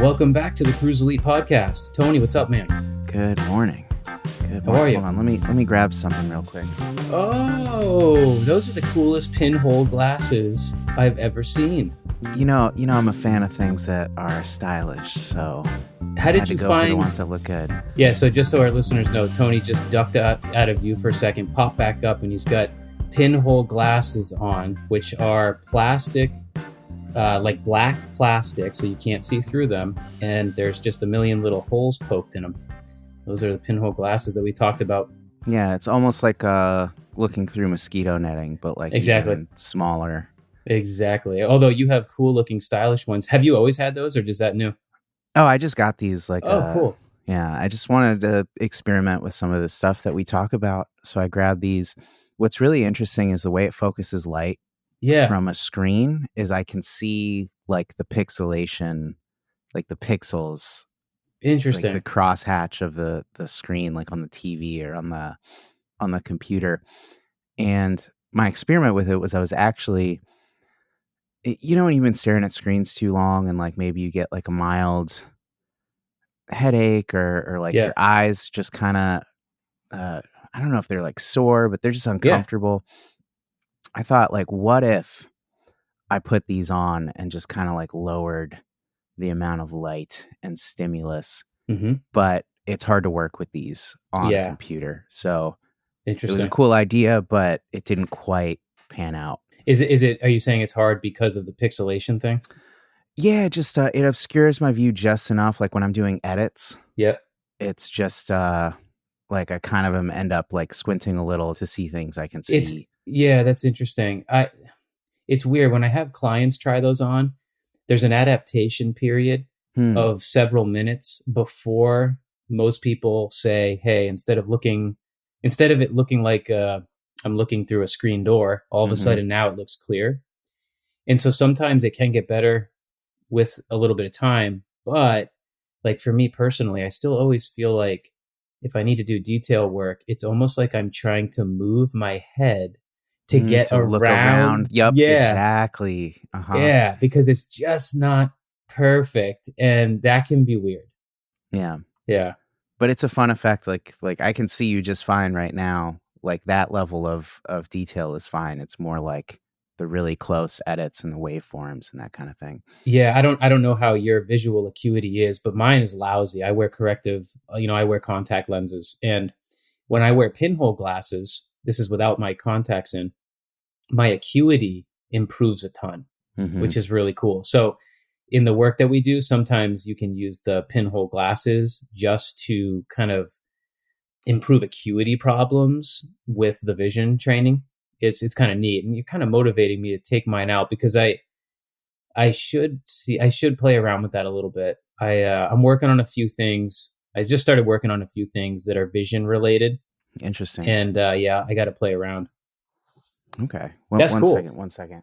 Welcome back to the Cruise Elite podcast. Tony, what's up, man? Good morning. How are you? Hold on, let me grab something real quick. Oh, those are the coolest pinhole glasses I've ever seen. You know, I'm a fan of things that are stylish, so How did you go find for the ones that look good? Yeah, so just so our listeners know, Tony just ducked out of view for a second, popped back up, and he's got pinhole glasses on, which are plastic, like black plastic, so you can't see through them, and there's just a million little holes poked in them. Those are the pinhole glasses that we talked about. Yeah, it's almost like looking through mosquito netting, but like Exactly. even smaller. Exactly. Although you have cool looking stylish ones. Have you always had those, or is that new? Oh, I just got these Cool. Yeah, I just wanted to experiment with some of the stuff that we talk about, so I grabbed these. What's really interesting is the way it focuses light from a screen is I can see like the pixelation, like the pixels. Interesting. Like the crosshatch of the screen, like on the TV or on the computer. And my experiment with it was I was actually, when you've been staring at screens too long and like maybe you get like a mild headache or like your eyes just kind of, I don't know if they're like sore, but they're just uncomfortable. I thought like, what if I put these on and just kind of like lowered the amount of light and stimulus, but it's hard to work with these on a computer. So it was a cool idea, but it didn't quite pan out. Is it, are you saying it's hard because of the pixelation thing? Yeah, just it obscures my view just enough. Like when I'm doing edits, it's just like I kind of end up like squinting a little to see things I can see. That's interesting. It's weird when I have clients try those on. There's an adaptation period of several minutes before most people say, hey, instead of it looking like I'm looking through a screen door, all of a sudden now it looks clear. And so sometimes it can get better with a little bit of time. But like for me personally, I still always feel like if I need to do detail work, it's almost like I'm trying to move my head to get to look around. Yep, exactly. Yeah, because it's just not perfect, and that can be weird. Yeah. But it's a fun effect. Like I can see you just fine right now. Like that level of detail is fine. It's more like the really close edits and the waveforms and that kind of thing. Yeah, I don't know how your visual acuity is, but mine is lousy. I wear I wear contact lenses, and when I wear pinhole glasses, this is without my contacts in, my acuity improves a ton, which is really cool. So in the work that we do, sometimes you can use the pinhole glasses just to kind of improve acuity problems with the vision training. It's kind of neat, and you're kind of motivating me to take mine out because I should play around with that a little bit. I'm working on a few things. I just started working on a few things that are vision related. Interesting. And I got to play around. Okay. That's cool. One second.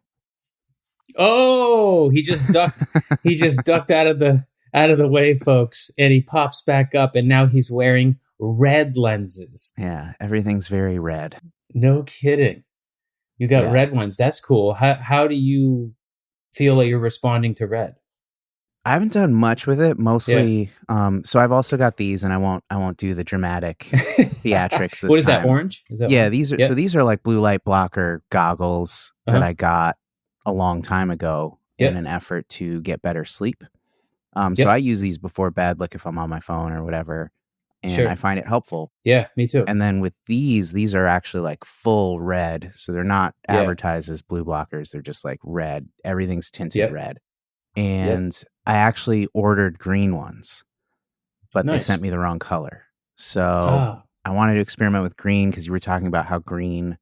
Oh, he just ducked. He just ducked out of the way, folks, and he pops back up, and now he's wearing red lenses. Yeah, everything's very red. No kidding. You got red ones. That's cool. How do you feel like you're responding to red? I haven't done much with it. Mostly, so I've also got these, and I won't do the dramatic theatrics. What is that? Orange? These are so these are like blue light blocker goggles that I got a long time ago in an effort to get better sleep. So I use these before bed, like if I'm on my phone or whatever, and I find it helpful. Yeah, me too. And then with these are actually like full red, so they're not advertised as blue blockers. They're just like red. Everything's tinted red. And I actually ordered green ones, but they sent me the wrong color. So I wanted to experiment with green because you were talking about how green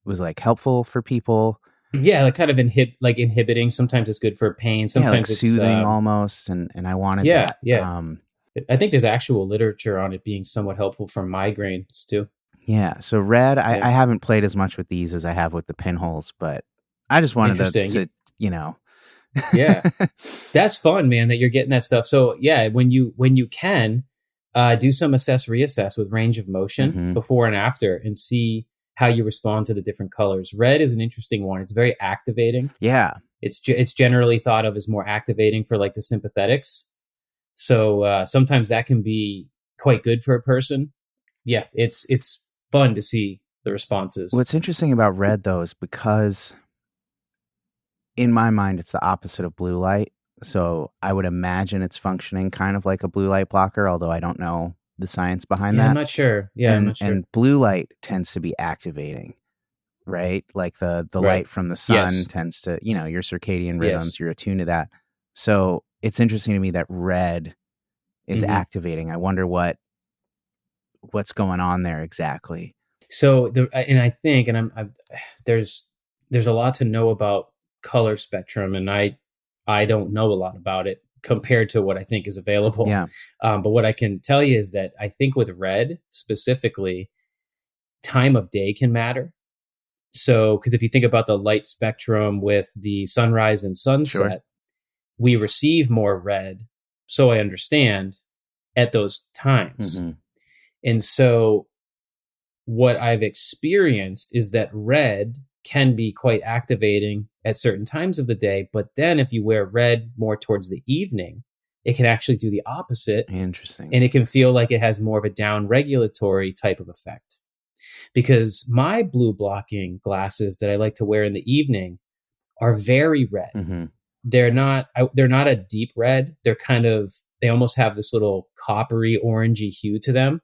was like helpful for people. Yeah, like kind of inhibiting. Sometimes it's good for pain. Sometimes like it's soothing almost. And I wanted that. Yeah. I think there's actual literature on it being somewhat helpful for migraines too. Yeah. So red, I haven't played as much with these as I have with the pinholes, but I just wanted to Yeah, that's fun, man, that you're getting that stuff. So yeah, when you can do some reassess with range of motion before and after and see how you respond to the different colors. Red is an interesting one. It's very activating. Yeah. It's generally thought of as more activating for like the sympathetics. So sometimes that can be quite good for a person. Yeah, it's fun to see the responses. What's interesting about red though is because in my mind it's the opposite of blue light. So I would imagine it's functioning kind of like a blue light blocker, although I don't know the science behind Yeah, I'm that. not sure. Yeah, I'm And not sure. blue light tends to be activating, right? Like the Right. light from the sun Yes. tends to, your circadian Yes. rhythms, you're attuned to that. So it's interesting to me that red is Hmm. activating. I wonder what's going on there exactly. So and I think, and there's there's a lot to know about color spectrum, and I don't know a lot about it compared to what I think is available. Yeah, But what I can tell you is that I think with red specifically, time of day can matter. So, because if you think about the light spectrum with the sunrise and sure. sunset, we receive more red, so I understand, at those times. Hmm. And so what I've experienced is that red can be quite activating at certain times of the day, but then if you wear red more towards the evening, it can actually do the opposite, Interesting. and it can feel like it has more of a down regulatory type of effect. Because my blue blocking glasses that I like to wear in the evening are very red. Hmm. They're not a deep red. They almost have this little coppery orangey hue to them.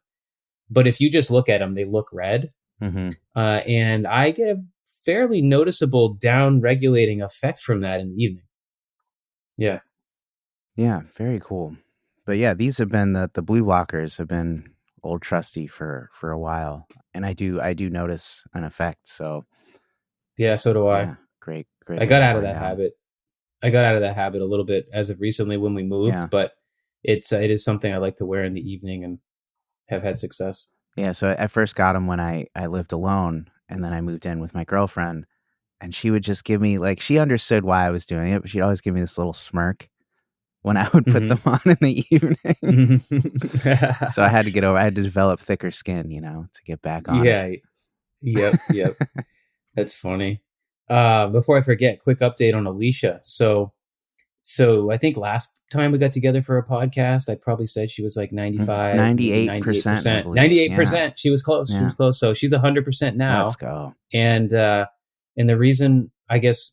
But if you just look at them, they look red. Hmm. And I get a fairly noticeable down regulating effect from that in the evening. Yeah. Yeah, very cool. But yeah, these have been the blue blockers have been old trusty for a while, and I do notice an effect. So Yeah. So do I. yeah, great I got little out of story that now. habit. I got out of that habit a little bit as of recently when we moved, Yeah, but it is something I like to wear in the evening and have had success. yeah. So I first got them when I lived alone, and then I moved in with my girlfriend, and she would just give me like she understood why I was doing it, but she'd always give me this little smirk when I would put Hmm. them on in the evening. So I Hmm. had to get over. I had to develop thicker skin, to get back on it. Yeah. Yep. Yep. That's funny. Before I forget, quick update on Alicia. So I think last time we got together for a podcast, I probably said she was like 95, maybe 98%, I 98%. believe. Yeah. 98%. She was close. She Yeah. was close. So she's 100% Let's now. go. And the reason I guess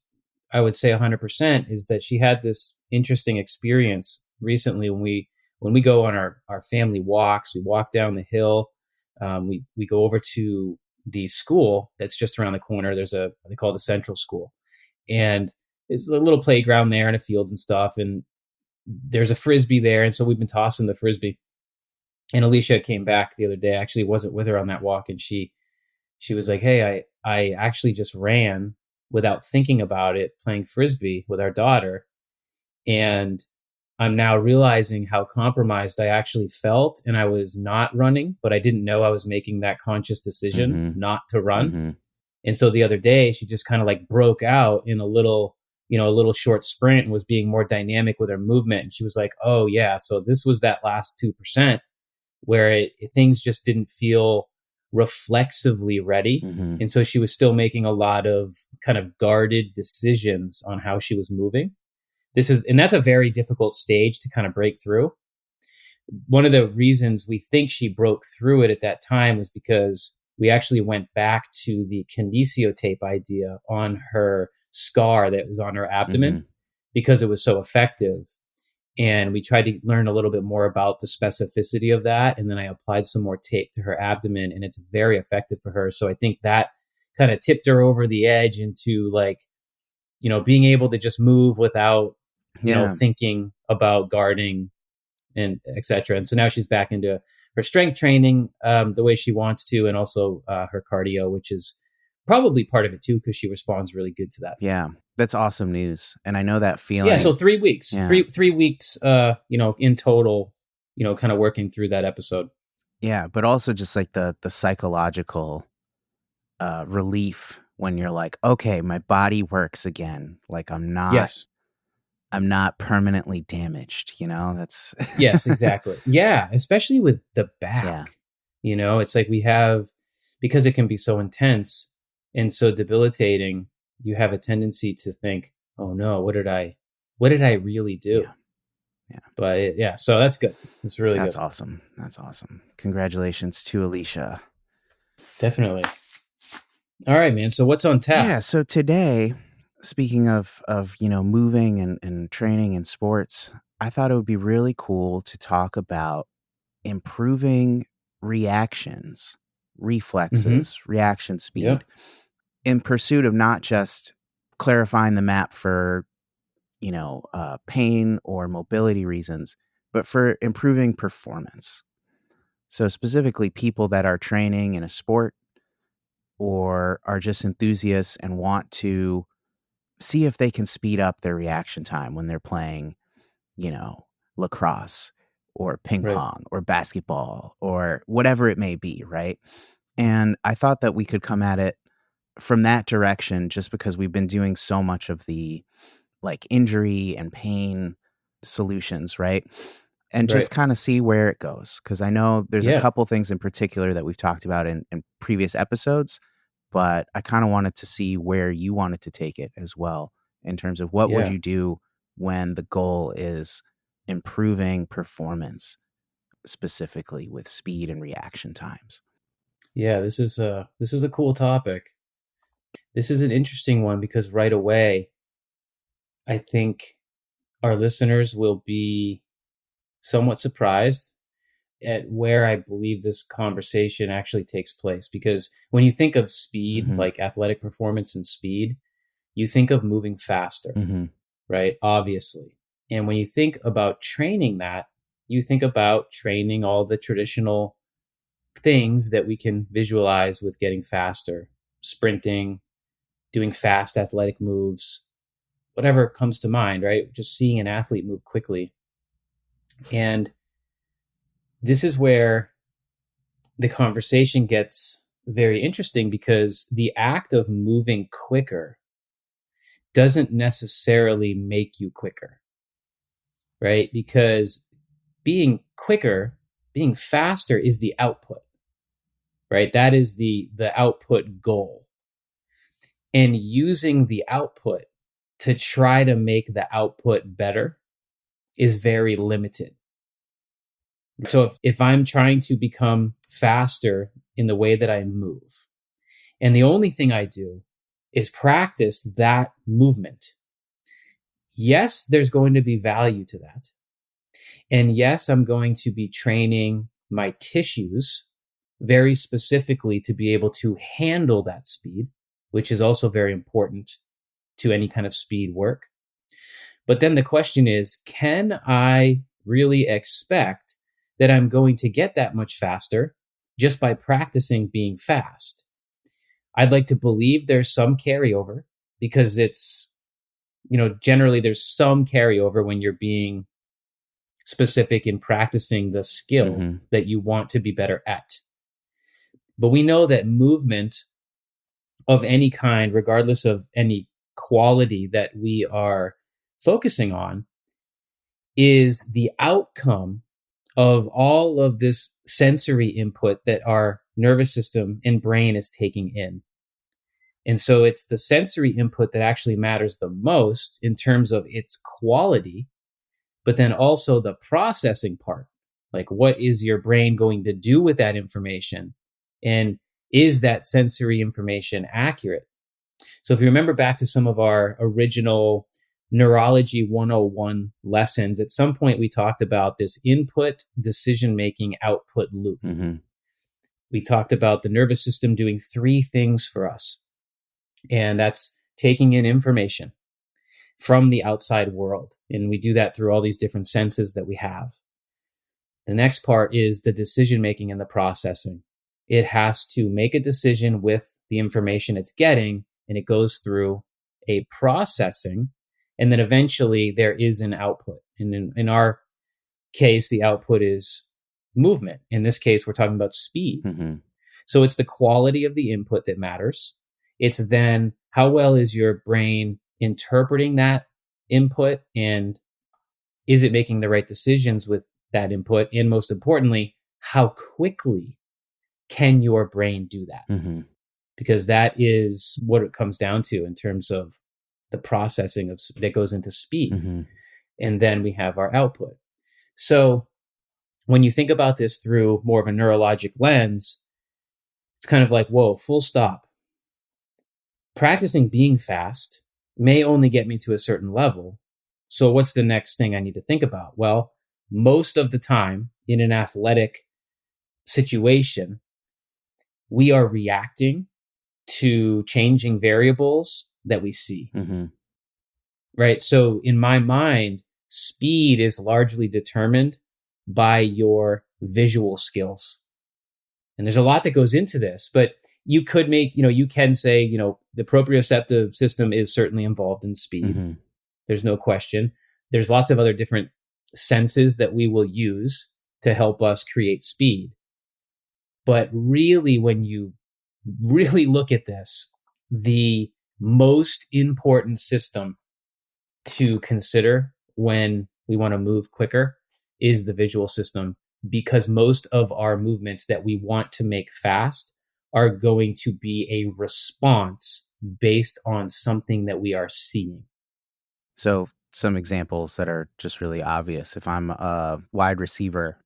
I would say 100% is that she had this interesting experience recently when we go on our family walks. We walk down the hill. We go over to the school that's just around the corner. They call it the Central School, and it's a little playground there and a field and stuff. And there's a frisbee there, and so we've been tossing the frisbee. And Alicia came back the other day. I actually wasn't with her on that walk, and she was like, "Hey, I actually just ran without thinking about it, playing frisbee with our daughter, and I'm now realizing how compromised I actually felt, and I was not running, but I didn't know I was making that conscious decision Mhm. not to run." Mhm. And so the other day, she just kind of like broke out in a little short sprint and was being more dynamic with her movement. And she was like, "Oh yeah, so this was that last 2% where things just didn't feel reflexively ready." Mhm. And so she was still making a lot of kind of guarded decisions on how she was moving. And that's a very difficult stage to kind of break through. One of the reasons we think she broke through it at that time was because we actually went back to the kinesio tape idea on her scar that was on her abdomen Mhm. because it was so effective. And we tried to learn a little bit more about the specificity of that. And then I applied some more tape to her abdomen, and it's very effective for her. So I think that kind of tipped her over the edge into like, being able to just move without, Yeah. thinking about guarding and etc. And so now she's back into her strength training the way she wants to, and also her cardio, which is probably part of it too, because she responds really good to that. Yeah. That's awesome news. And I know that Yeah, so feeling. 3 weeks, Yeah. 3 weeks, in total, kind of working through that episode. Yeah, but also just like the psychological relief when you're like, okay, my body works again. Like Yes, I'm not permanently damaged. That's yes, exactly. Yeah, especially with the back. yeah. It's like we have, because it can be so intense and so debilitating. You have a tendency to think, "Oh no, what did I really do?" Yeah. Yeah. But yeah, so that's good. It's really That's good. awesome. That's awesome. Congratulations to Alicia. Definitely. All right, man. So what's on tap? Yeah. So today, speaking of moving and training and sports, I thought it would be really cool to talk about improving reactions, Mm-hmm. reflexes, reaction Yep. speed in pursuit of not just clarifying the map for pain or mobility reasons, but for improving performance. So specifically, people that are training in a sport or are just enthusiasts and want to see if they can speed up their reaction time when they're playing, you know, lacrosse or ping Right. pong or basketball or whatever it may be, right? And I thought that we could come at it from that direction just because we've been doing so much of the like injury and pain solutions, right? And Right. just kind of see where it goes. Cause I know there's a Yeah. couple things in particular that we've talked about in previous episodes, but I kind of wanted to see where you wanted to take it as well in terms of what would Yeah. you do when the goal is improving performance, specifically with speed and reaction times. Yeah. This is a cool topic. This is an interesting one because right away, I think our listeners will be somewhat surprised at where I believe this conversation actually takes place. Because when you think of speed, Mm-hmm. like athletic performance and speed, you think of moving faster, Mm-hmm. right? Obviously. And when you think about training that, you think about training all the traditional things that we can visualize with getting faster, sprinting, doing fast athletic moves, whatever comes to mind, right? Just seeing an athlete move quickly. And this is where the conversation gets very interesting because the act of moving quicker doesn't necessarily make you quicker, right? Because being quicker, being faster is the output, right? That is the output goal. And using the output to try to make the output better is very limited. So if I'm trying to become faster in the way that I move, and the only thing I do is practice that movement, yes, there's going to be value to that. And yes, I'm going to be training my tissues very specifically to be able to handle that speed, which is also very important to any kind of speed work. But then the question is, can I really expect that I'm going to get that much faster just by practicing being fast? I'd like to believe there's some carryover because generally there's some carryover when you're being specific in practicing the skill Mm-hmm. that you want to be better at. But we know that movement of any kind, regardless of any quality that we are focusing on, is the outcome of all of this sensory input that our nervous system and brain is taking in. And so it's the sensory input that actually matters the most in terms of its quality, but then also the processing part. Like, what is your brain going to do with that information? And is that sensory information accurate? So if you remember back to some of our original neurology 101 lessons, at some point we talked about this input, decision making, output loop. Mm-hmm. We talked about the nervous system doing three things for us, and that's taking in information from the outside world. And we do that through all these different senses that we have. The next part is the decision making and the processing. It has to make a decision with the information it's getting, and it goes through a processing. And then eventually there is an output. And in our case, the output is movement. In this case, we're talking about speed. Mm-hmm. So it's the quality of the input that matters. It's then how well is your brain interpreting that input, and is it making the right decisions with that input? And most importantly, how quickly can your brain do that? Mm-hmm. Because that is what it comes down to in terms of the processing of that goes into speed. Mm-hmm. and then we have our output. So when you think about this through more of a neurologic lens, it's kind of like, whoa, full stop. Practicing being fast may only get me to a certain level. So what's the next thing I need to think about? Well, most of the time in an athletic situation, we are reacting to changing variables that we see, Mm-hmm. right? So in my mind, speed is largely determined by your visual skills. And there's a lot that goes into this, but you could make, you can say, the proprioceptive system is certainly involved in speed. Mm-hmm. There's no question. There's lots of other different senses that we will use to help us create speed. But really, when you really look at this, the most important system to consider when we want to move quicker is the visual system, because most of our movements that we want to make fast are going to be a response based on something that we are seeing. So some examples that are just really obvious. If I'm a wide receiver,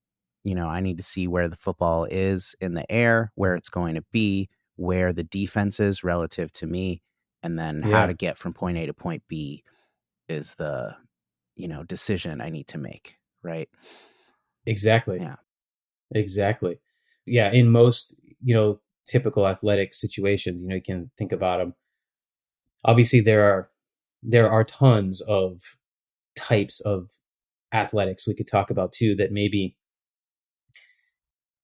I need to see where the football is in the air, where it's going to be, where the defense is relative to me, and then how to Yeah, get from point A to point B is the, decision I need to make, right? exactly. Yeah. Exactly. Yeah, in most, typical athletic situations, you can think about them. Obviously there are tons of types of athletics we could talk about too that maybe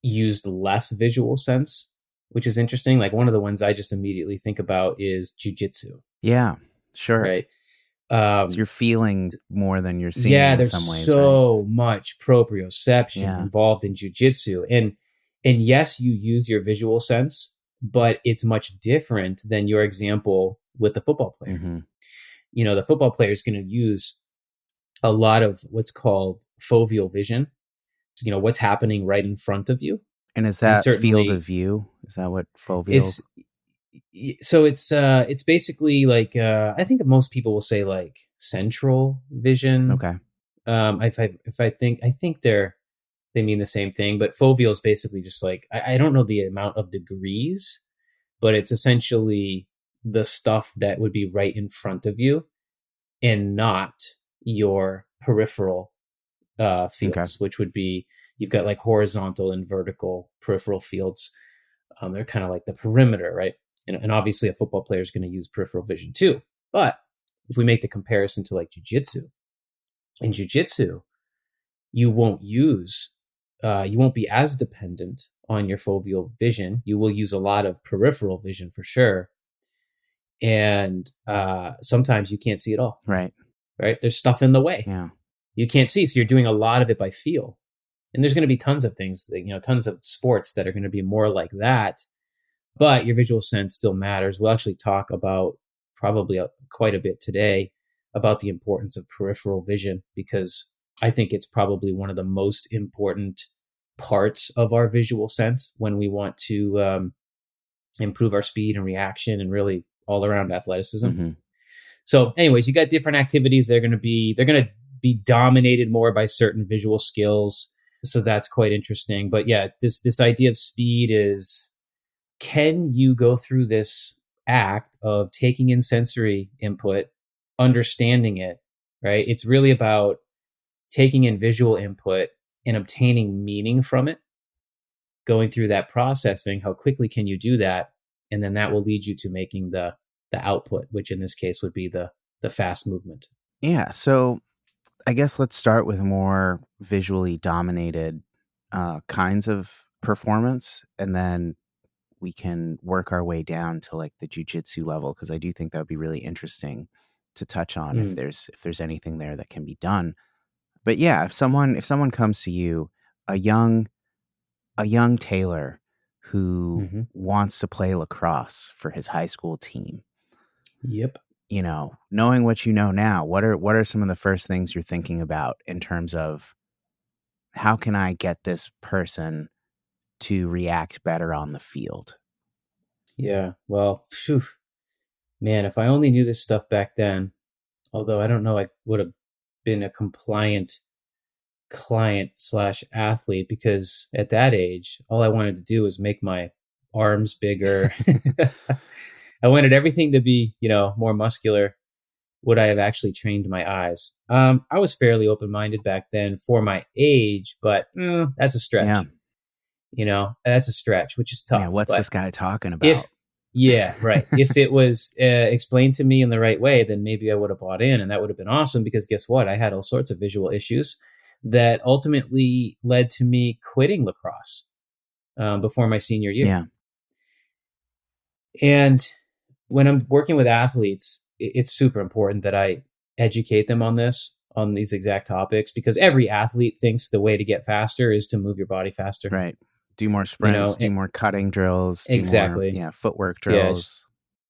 used less visual sense, which is interesting. Like one of the ones I just immediately think about is jujitsu, Yeah, sure. right? So Um, you're feeling more than you're seeing yeah, in there's some ways, right? so much proprioception Yeah. involved in jujitsu, and yes, you use your visual sense, but it's much different than your example with the football player. Mm-hmm. The football player is going to use a lot of what's called foveal vision. What's happening right in front of you, And is and that field of certainly view? Is that what foveal? it's it's basically like I think most people will say like central vision. Okay. If I think they mean the same thing, but foveal is basically just like I don't know the amount of degrees, but it's essentially the stuff that would be right in front of you and not your peripheral Okay. fields, which would be you've got like horizontal and vertical peripheral fields. They're kind of like the perimeter, right? And obviously, a football player is going to use peripheral vision too. But if we make the comparison to like jujitsu, in jujitsu, you won't use, you won't be as dependent on your foveal vision. You will use a lot of peripheral vision for sure. And sometimes you can't see it all, Right. right? There's stuff in the way. Yeah. You can't see. So you're doing a lot of it by feel. And there's going to be tons of things, tons of sports that are going to be more like that. But your visual sense still matters. We'll actually talk about probably quite a bit today about the importance of peripheral vision, because I think it's probably one of the most important parts of our visual sense when we want to improve our speed and reaction and really all around athleticism. Mm-hmm. So, anyways, you got different activities. They're going to be dominated more by certain visual skills. So that's quite interesting. But yeah, this idea of speed is, can you go through this act of taking in sensory input, understanding it, right? It's really about taking in visual input and obtaining meaning from it, going through that processing. How quickly can you do that? And then that will lead you to making the output, which in this case would be the fast movement. Yeah. So I guess let's start with more visually dominated kinds of performance, and then we can work our way down to like the jujitsu level, because I do think that would be really interesting to touch on Mm. if there's anything there that can be done. But yeah, if someone comes to you, a young Taylor who Hmm. wants to play lacrosse for his high school team, Yep. knowing what you know now, what are some of the first things you're thinking about in terms of how can I get this person to react better on the field? Yeah. Well, phew, man, if I only knew this stuff back then, although I don't know I would have been a compliant client slash athlete, because at that age, all I wanted to do was make my arms bigger. I wanted everything to be, more muscular. Would I have actually trained my eyes? I was fairly open-minded back then for my age, but that's a Yeah. stretch. That's a stretch, which is Yeah. tough. What's But this guy talking about? if, yeah, right. If it was explained to me in the right way, then maybe I would have bought in, and that would have been awesome, because guess what? I had all sorts of visual issues that ultimately led to me quitting lacrosse before my senior year. Yeah. And when I'm working with athletes, it's super important that I educate them on these exact topics, because every athlete thinks the way to get faster is to move your body faster. Right. Do more sprints, do more cutting drills, do exactly. more footwork Yeah, drills.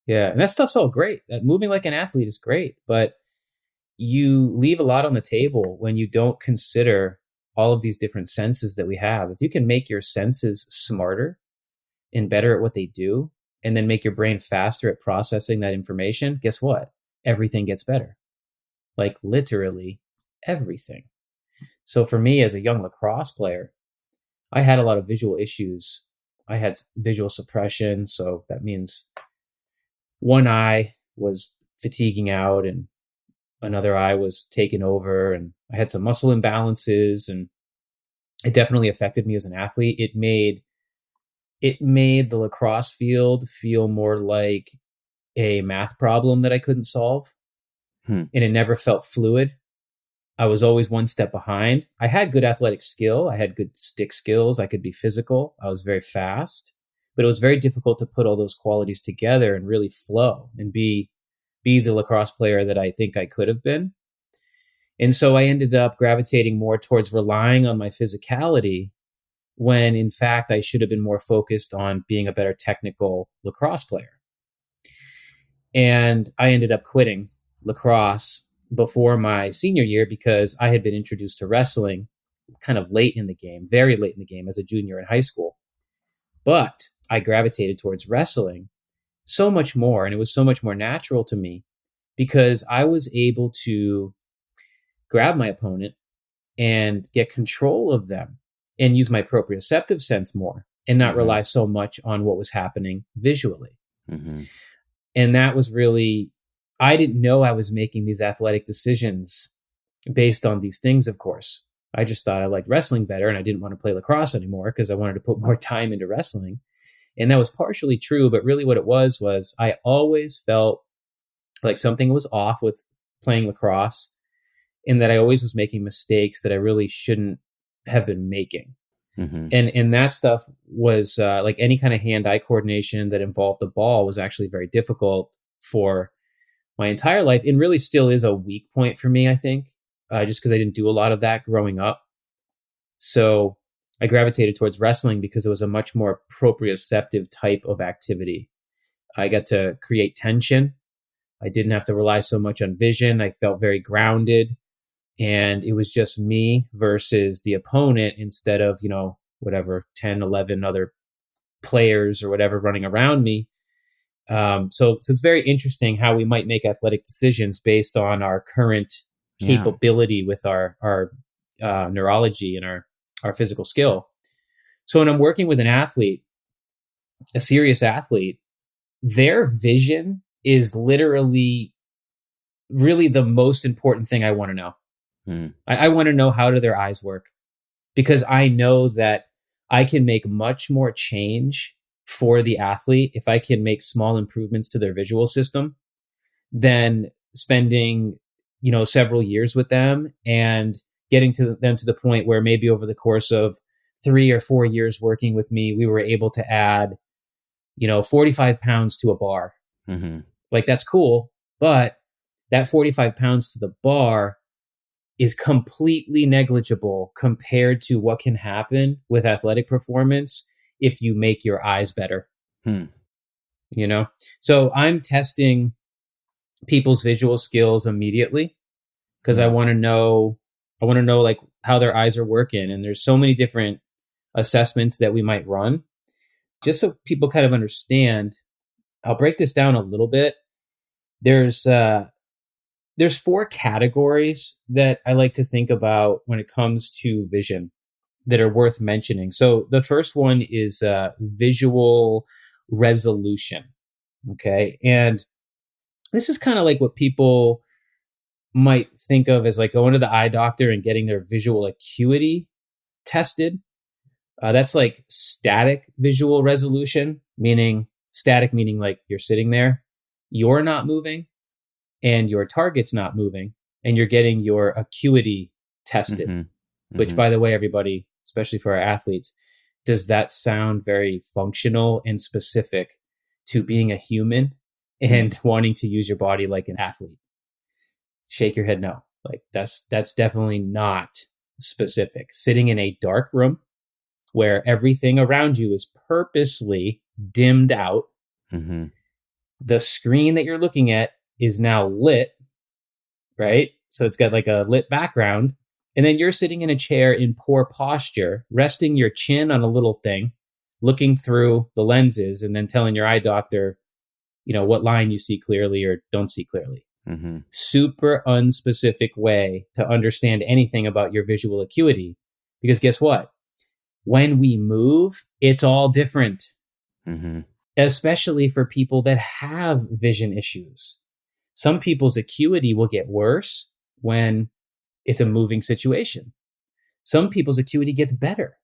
yeah. And that stuff's all great. Moving like an athlete is great, but you leave a lot on the table when you don't consider all of these different senses that we have. If you can make your senses smarter and better at what they do, and then make your brain faster at processing that information, guess what? Everything gets better. Like literally everything. So for me as a young lacrosse player, I had a lot of visual issues. I had visual suppression. So that means one eye was fatiguing out and another eye was taken over, and I had some muscle imbalances, and it definitely affected me as an athlete. It made the lacrosse field feel more like a math problem that I couldn't solve. And it never felt fluid. I was always one step behind. I had good athletic skill. I had good stick skills. I could be physical. I was very fast, but it was very difficult to put all those qualities together and really flow and be the lacrosse player that I think I could have been. And so I ended up gravitating more towards relying on my physicality, when in fact I should have been more focused on being a better technical lacrosse player. And I ended up quitting lacrosse before my senior year because I had been introduced to wrestling kind of late in the game, very late in the game, as a junior in high school. But I gravitated towards wrestling so much more, and it was so much more natural to me because I was able to grab my opponent and get control of them and use my proprioceptive sense more and not rely so much on what was happening visually. And that was really, I didn't know I was making these athletic decisions based on these things, of course. I just thought I liked wrestling better and I didn't want to play lacrosse anymore because I wanted to put more time into wrestling. And that was partially true, but really what it was I always felt like something was off with playing lacrosse, in that I always was making mistakes that I really shouldn't have been making. And that stuff was like any kind of hand-eye coordination that involved the ball was actually very difficult for my entire life, and really still is a weak point for me, I think, just because I didn't do a lot of that growing up. So I gravitated towards wrestling because it was a much more proprioceptive type of activity. I got to create tension. I didn't have to rely so much on vision. I felt very grounded. And it was just me versus the opponent instead of, 10, 11 other players or whatever running around me. So it's very interesting how we might make athletic decisions based on our current capability with our neurology and our physical skill. So when I'm working with an athlete, a serious athlete, their vision is literally really the most important thing I want to know. I want to know, how do their eyes work? Because I know that I can make much more change for the athlete if I can make small improvements to their visual system than spending, several years with them and getting to them to the point where maybe over the course of 3 or 4 years working with me, we were able to add, 45 pounds to a bar. Like, that's cool, but that 45 pounds to the bar is completely negligible compared to what can happen with athletic performance if you make your eyes better. So I'm testing people's visual skills immediately because I want to know like how their eyes are working. And there's so many different assessments that we might run just so people kind of understand. I'll break this down a little bit. There's there's four categories that I like to think about when it comes to vision that are worth mentioning. So the first one is visual resolution. Okay. And this is kind of like what people might think of as like going to the eye doctor and getting their visual acuity tested. That's like static visual resolution, meaning static, meaning like you're sitting there, you're not moving, and your target's not moving, and you're getting your acuity tested. Which, by the way, everybody, especially for our athletes, does that sound very functional and specific to being a human and wanting to use your body like an athlete? Shake your head no. Like that's definitely not specific. Sitting in a dark room where everything around you is purposely dimmed out. The screen that you're looking at is now lit, right? So it's got like a lit background. And then you're sitting in a chair in poor posture, resting your chin on a little thing, looking through the lenses, and then telling your eye doctor, what line you see clearly or don't see clearly. Super unspecific way to understand anything about your visual acuity. Because guess what? When we move, it's all different, especially for people that have vision issues. Some people's acuity will get worse when it's a moving situation. Some people's acuity gets better,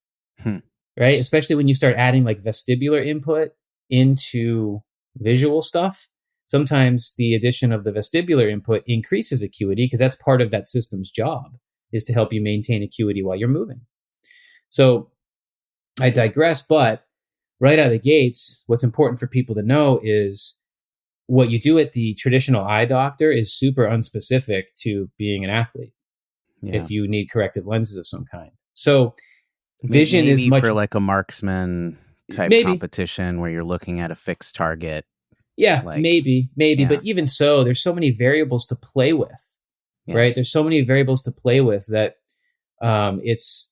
right? Especially when you start adding like vestibular input into visual stuff. Sometimes the addition of the vestibular input increases acuity because that's part of that system's job, is to help you maintain acuity while you're moving. So I digress, but right out of the gates, what's important for people to know is what you do at the traditional eye doctor is super unspecific to being an athlete. If you need corrective lenses of some kind. So vision is much for like a marksman type competition where you're looking at a fixed target. Yeah, maybe. But even so, there's so many variables to play with, right? There's so many variables to play with that it's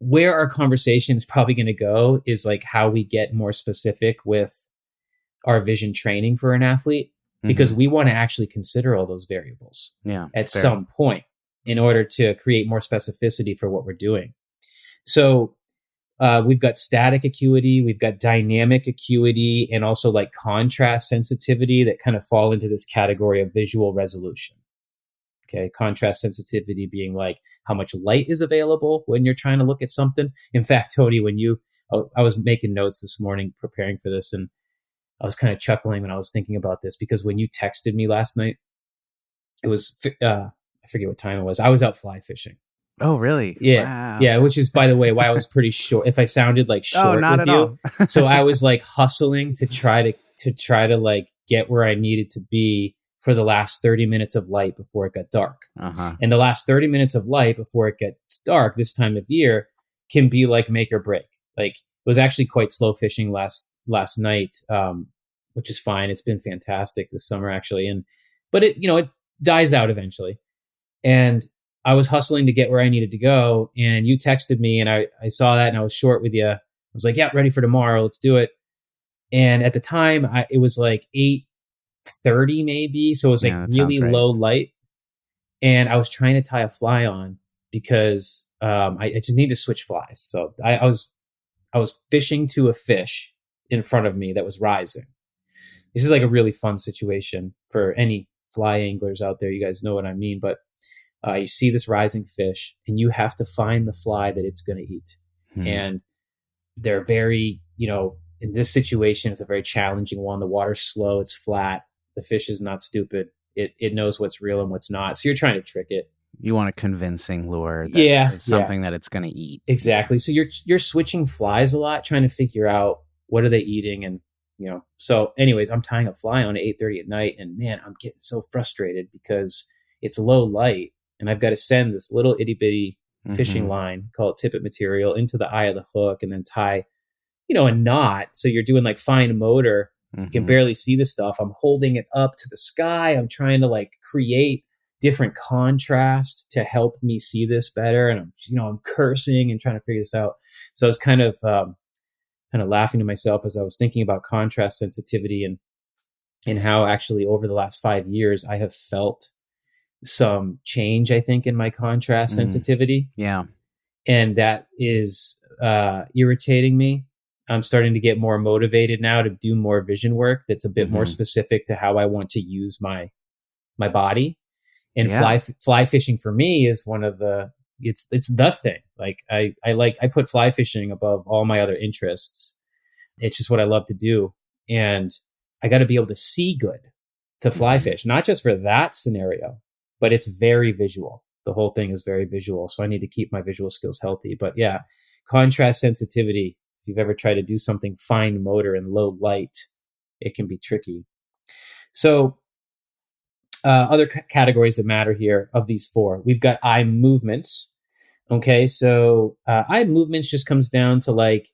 where our conversation is probably going to go is like how we get more specific with our vision training for an athlete, because we want to actually consider all those variables at some point in order to create more specificity for what we're doing. So we've got static acuity, we've got dynamic acuity, and also like contrast sensitivity that kind of fall into this category of visual resolution. Okay, contrast sensitivity being like how much light is available when you're trying to look at something. In fact, Tony, I was making notes this morning preparing for this, and I was kind of chuckling when I was thinking about this, because when you texted me last night, it was, I forget what time it was. I was out fly fishing. Oh, really? Yeah. Wow. Yeah. Which is, by the way, why I was pretty short. If I sounded like short not with at you. all. So I was like hustling to try to like get where I needed to be for the last 30 minutes of light before it got dark. And the last 30 minutes of light before it gets dark this time of year can be like make or break. Like it was actually quite slow fishing last night, which is fine. It's been fantastic this summer actually. But it dies out eventually. And I was hustling to get where I needed to go. And you texted me and I saw that and I was short with you. I was like, yeah, ready for tomorrow. Let's do it. And at the time it was like 8:30 maybe. So it was like really low light. And I was trying to tie a fly on because I just need to switch flies. So I was fishing to a fish in front of me that was rising. This is like a really fun situation for any fly anglers out there. You guys know what I mean, but you see this rising fish and you have to find the fly that it's going to eat. And they're very, in this situation, it's a very challenging one. The water's slow. It's flat. The fish is not stupid. It knows what's real and what's not. So you're trying to trick it. You want a convincing lure that something that it's going to eat. Exactly. So you're switching flies a lot, trying to figure out what are they eating. And, so anyways, I'm tying a fly on at 8:30 at night and man, I'm getting so frustrated because it's low light and I've got to send this little itty bitty fishing line, call it tippet material, into the eye of the hook and then tie, a knot. So you're doing like fine motor. You can barely see the stuff. I'm holding it up to the sky. I'm trying to like create different contrast to help me see this better. And I'm cursing and trying to figure this out. So I was kind of laughing to myself as I was thinking about contrast sensitivity. And and how actually over the last 5 years, I have felt some change, I think, in my contrast sensitivity. Yeah. And that is irritating me. I'm starting to get more motivated now to do more vision work that's a bit more specific to how I want to use my body. And Yeah. fly fishing for me is one of the it's the thing. Like I put fly fishing above all my other interests. It's just what I love to do. And I got to be able to see good to fly fish, not just for that scenario, but it's very visual. The whole thing is very visual. So I need to keep my visual skills healthy. But yeah, contrast sensitivity. If you've ever tried to do something fine motor in low light, it can be tricky. So other categories that matter here of these four, we've got eye movements. Okay, so eye movements just comes down to like,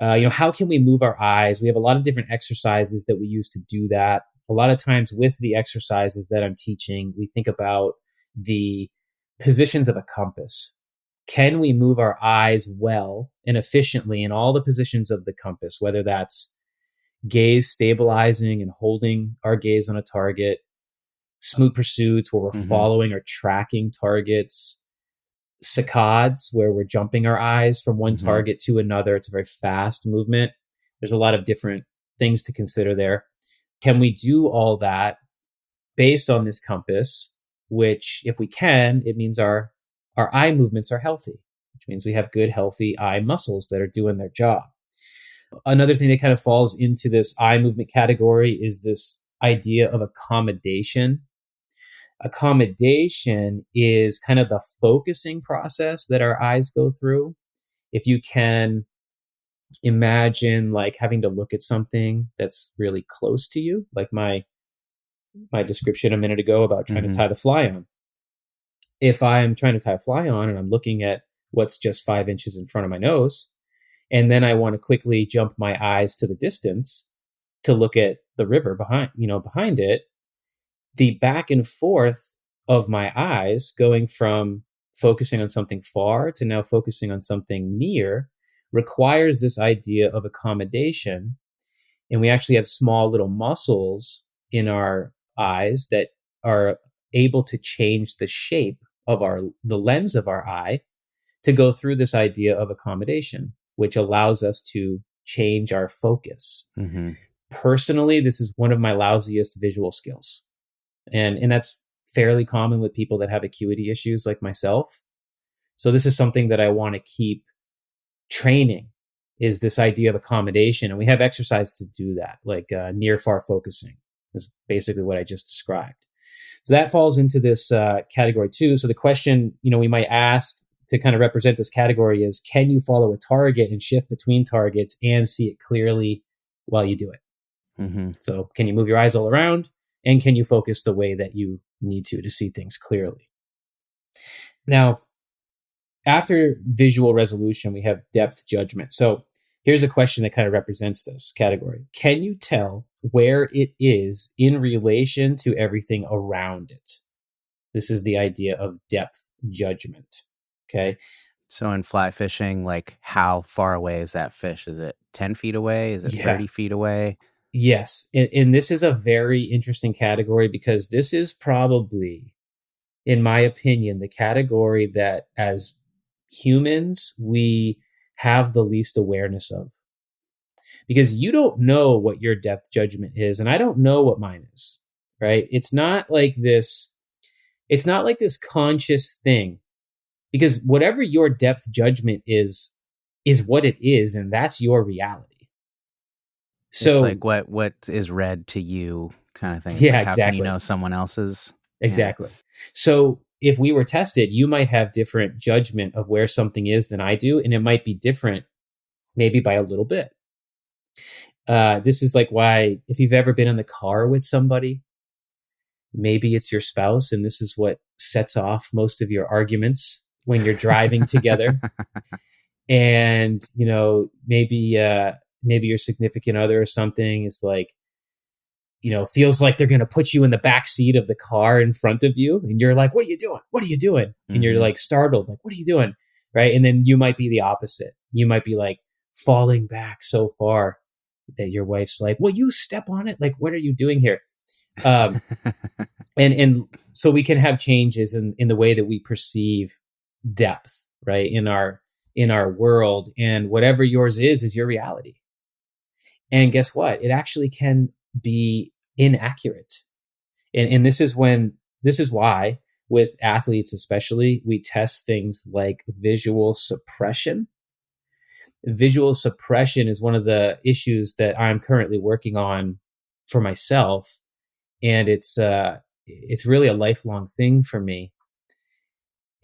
how can we move our eyes? We have a lot of different exercises that we use to do that. A lot of times with the exercises that I'm teaching, we think about the positions of a compass. Can we move our eyes well and efficiently in all the positions of the compass, whether that's gaze stabilizing and holding our gaze on a target, smooth pursuits where we're following or tracking targets, saccades where we're jumping our eyes from one target to another. It's a very fast movement. There's a lot of different things to consider there. Can we do all that based on this compass, which if we can, it means our eye movements are healthy, which means we have good, healthy eye muscles that are doing their job. Another thing that kind of falls into this eye movement category is this idea of accommodation. Accommodation is kind of the focusing process that our eyes go through. If you can imagine like having to look at something that's really close to you, like my description a minute ago about trying to tie the fly on. If I'm trying to tie a fly on and I'm looking at what's just 5 inches in front of my nose, and then I want to quickly jump my eyes to the distance to look at the river behind it, the back and forth of my eyes going from focusing on something far to now focusing on something near requires this idea of accommodation. And we actually have small little muscles in our eyes that are able to change the shape of the lens of our eye to go through this idea of accommodation, which allows us to change our focus. Personally, this is one of my lousiest visual skills. And that's fairly common with people that have acuity issues like myself. So this is something that I want to keep training, is this idea of accommodation. And we have exercise to do that, like near far focusing is basically what I just described. So that falls into this category too. So the question, we might ask to kind of represent this category is, can you follow a target and shift between targets and see it clearly while you do it? So can you move your eyes all around? And can you focus the way that you need to see things clearly? Now, after visual resolution, we have depth judgment. So here's a question that kind of represents this category. Can you tell where it is in relation to everything around it? This is the idea of depth judgment. Okay. So in fly fishing, like how far away is that fish? Is it 10 feet away? Is it 30 feet away? Yes. And this is a very interesting category because this is probably, in my opinion, the category that as humans, we have the least awareness of. Because you don't know what your depth judgment is, and I don't know what mine is, right? It's not like this conscious thing. Because whatever your depth judgment is what it is, and that's your reality. So it's like what is read to you kind of thing. It's yeah, like, how exactly. can you know someone else's? Exactly. Yeah. So if we were tested, you might have different judgment of where something is than I do, and it might be different maybe by a little bit. This is like why, if you've ever been in the car with somebody, maybe it's your spouse, and this is what sets off most of your arguments when you're driving together. And, maybe your significant other or something is like, feels like they're going to put you in the back seat of the car in front of you. And you're like, what are you doing? What are you doing? And you're like startled, like, what are you doing? Right. And then you might be the opposite. You might be like falling back so far that your wife's like, "Well, you step on it. Like, what are you doing here?" Um, and so we can have changes in the way that we perceive depth, right, in our world, and whatever yours is your reality. And guess what? It actually can be inaccurate. And this is why with athletes especially, we test things like visual suppression. Visual suppression is one of the issues that I'm currently working on for myself, and it's really a lifelong thing for me.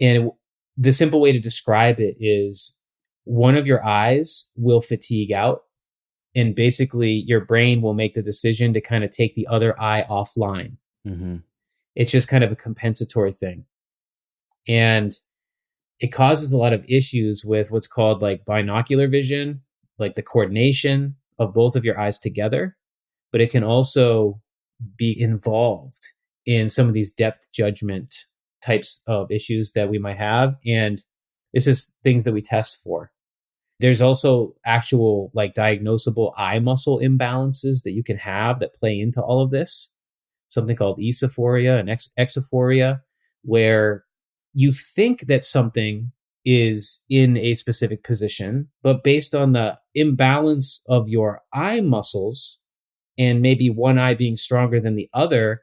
And the simple way to describe it is one of your eyes will fatigue out, and basically your brain will make the decision to kind of take the other eye offline. Mm-hmm. It's just kind of a compensatory thing. And it causes a lot of issues with what's called like binocular vision, like the coordination of both of your eyes together. But it can also be involved in some of these depth judgment types of issues that we might have. And this is things that we test for. There's also actual like diagnosable eye muscle imbalances that you can have that play into all of this. Something called esophoria and exophoria, where you think that something is in a specific position, but based on the imbalance of your eye muscles and maybe one eye being stronger than the other,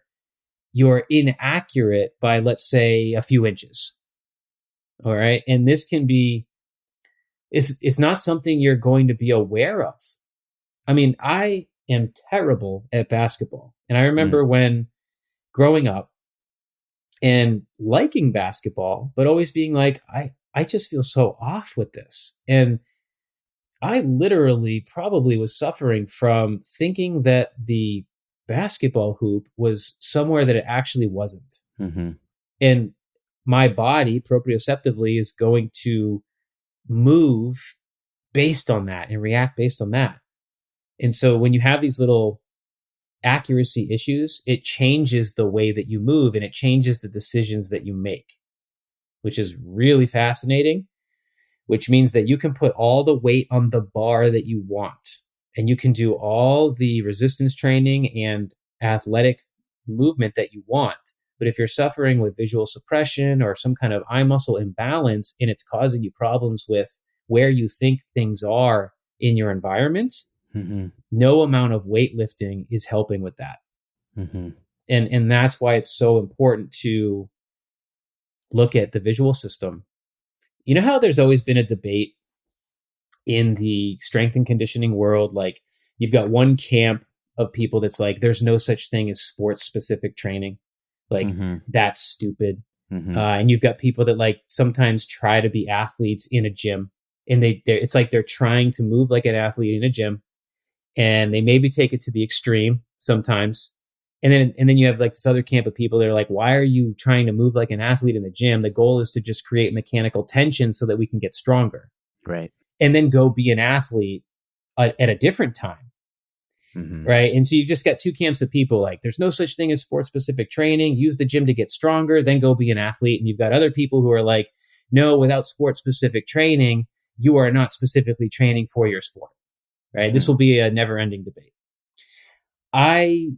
you're inaccurate by, let's say, a few inches. All right. And this can be, it's not something you're going to be aware of. I mean, I am terrible at basketball. And I remember when growing up and liking basketball, but always being like, I just feel so off with this. And I literally probably was suffering from thinking that the basketball hoop was somewhere that it actually wasn't. Mm-hmm. And my body proprioceptively is going to move based on that and react based on that. And so when you have these little accuracy issues, it changes the way that you move and it changes the decisions that you make, which is really fascinating, which means that you can put all the weight on the bar that you want and you can do all the resistance training and athletic movement that you want. But if you're suffering with visual suppression or some kind of eye muscle imbalance and it's causing you problems with where you think things are in your environment, no amount of weightlifting is helping with that. And that's why it's so important to look at the visual system. You know how there's always been a debate in the strength and conditioning world? Like you've got one camp of people that's like, there's no such thing as sports specific training. Like that's stupid. And you've got people that like sometimes try to be athletes in a gym and it's like they're trying to move like an athlete in a gym and they maybe take it to the extreme sometimes. And then you have like this other camp of people that are like, why are you trying to move like an athlete in the gym? The goal is to just create mechanical tension so that we can get stronger. Right. And then go be an athlete at a different time. Right. And so you've just got two camps of people like there's no such thing as sports specific training. Use the gym to get stronger, then go be an athlete. And you've got other people who are like, no, without sports specific training, you are not specifically training for your sport. Right. This will be a never ending debate. I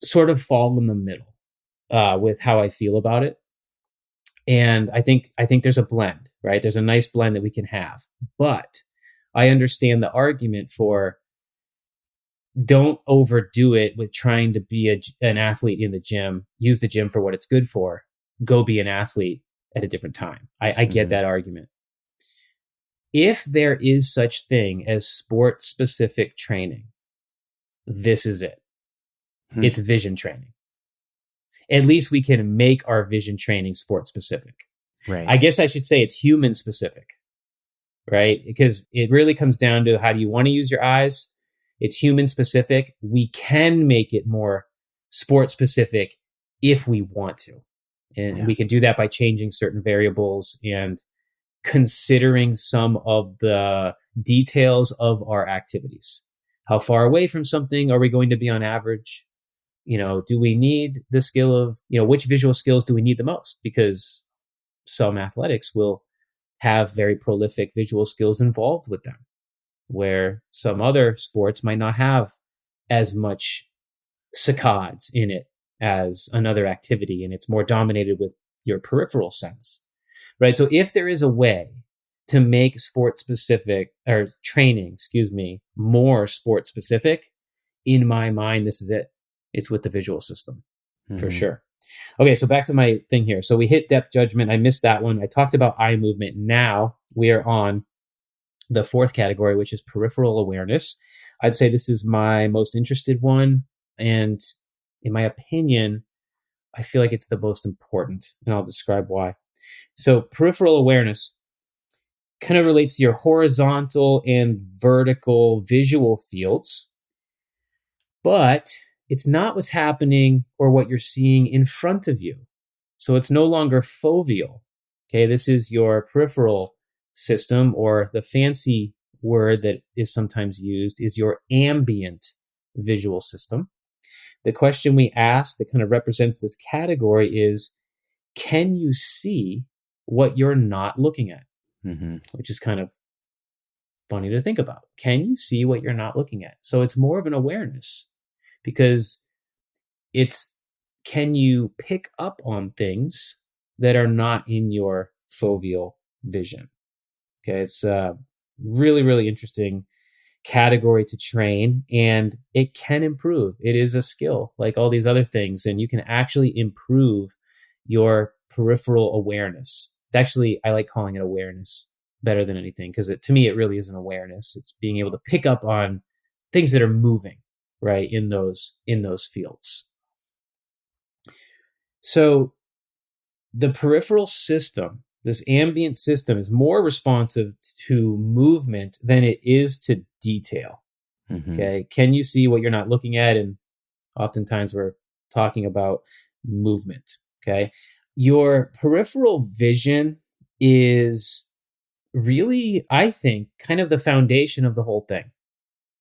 sort of fall in the middle with how I feel about it. And I think there's a blend, right? There's a nice blend that we can have. But I understand the argument for don't overdo it with trying to be an athlete in the gym. Use the gym for what it's good for. Go be an athlete at a different time. I get that argument. If there is such thing as sport-specific training, this is it. It's vision training. At least we can make our vision training sport-specific. Right. I guess I should say it's human-specific, right? Because it really comes down to how do you want to use your eyes? It's human specific. We can make it more sport specific if we want to. And we can do that by changing certain variables and considering some of the details of our activities. How far away from something are we going to be on average? You know, do we need the skill of, which visual skills do we need the most? Because some athletics will have very prolific visual skills involved with them. where some other sports might not have as much saccades in it as another activity, and it's more dominated with your peripheral sense, right? So if there is a way to make sport specific or training, excuse me, more sport specific, in my mind, this is it. It's with the visual system for Mm-hmm. sure. Okay, so back to my thing here. So we hit depth judgment. I missed that one. I talked about eye movement. Now we are on the fourth category, which is peripheral awareness. I'd say this is my most interested one. And in my opinion, I feel like it's the most important. And I'll describe why. So, peripheral awareness kind of relates to your horizontal and vertical visual fields, but it's not what's happening or what you're seeing in front of you. So, it's no longer foveal. Okay, this is your peripheral system, or the fancy word that is sometimes used is your ambient visual system. The question we ask that kind of represents this category is, can you see what you're not looking at? Mm-hmm. Which is kind of funny to think about. Can you see what you're not looking at? So it's more of an awareness, because it's, can you pick up on things that are not in your foveal vision? Okay, it's a really, really interesting category to train, and it can improve. It is a skill like all these other things, and you can actually improve your peripheral awareness. It's actually, I like calling it awareness better than anything, because to me, it really is an awareness. It's being able to pick up on things that are moving, right, in those fields. So the peripheral system, this ambient system, is more responsive to movement than it is to detail. Mm-hmm. Okay. Can you see what you're not looking at? And oftentimes we're talking about movement. Okay. Your peripheral vision is really, I think, kind of the foundation of the whole thing.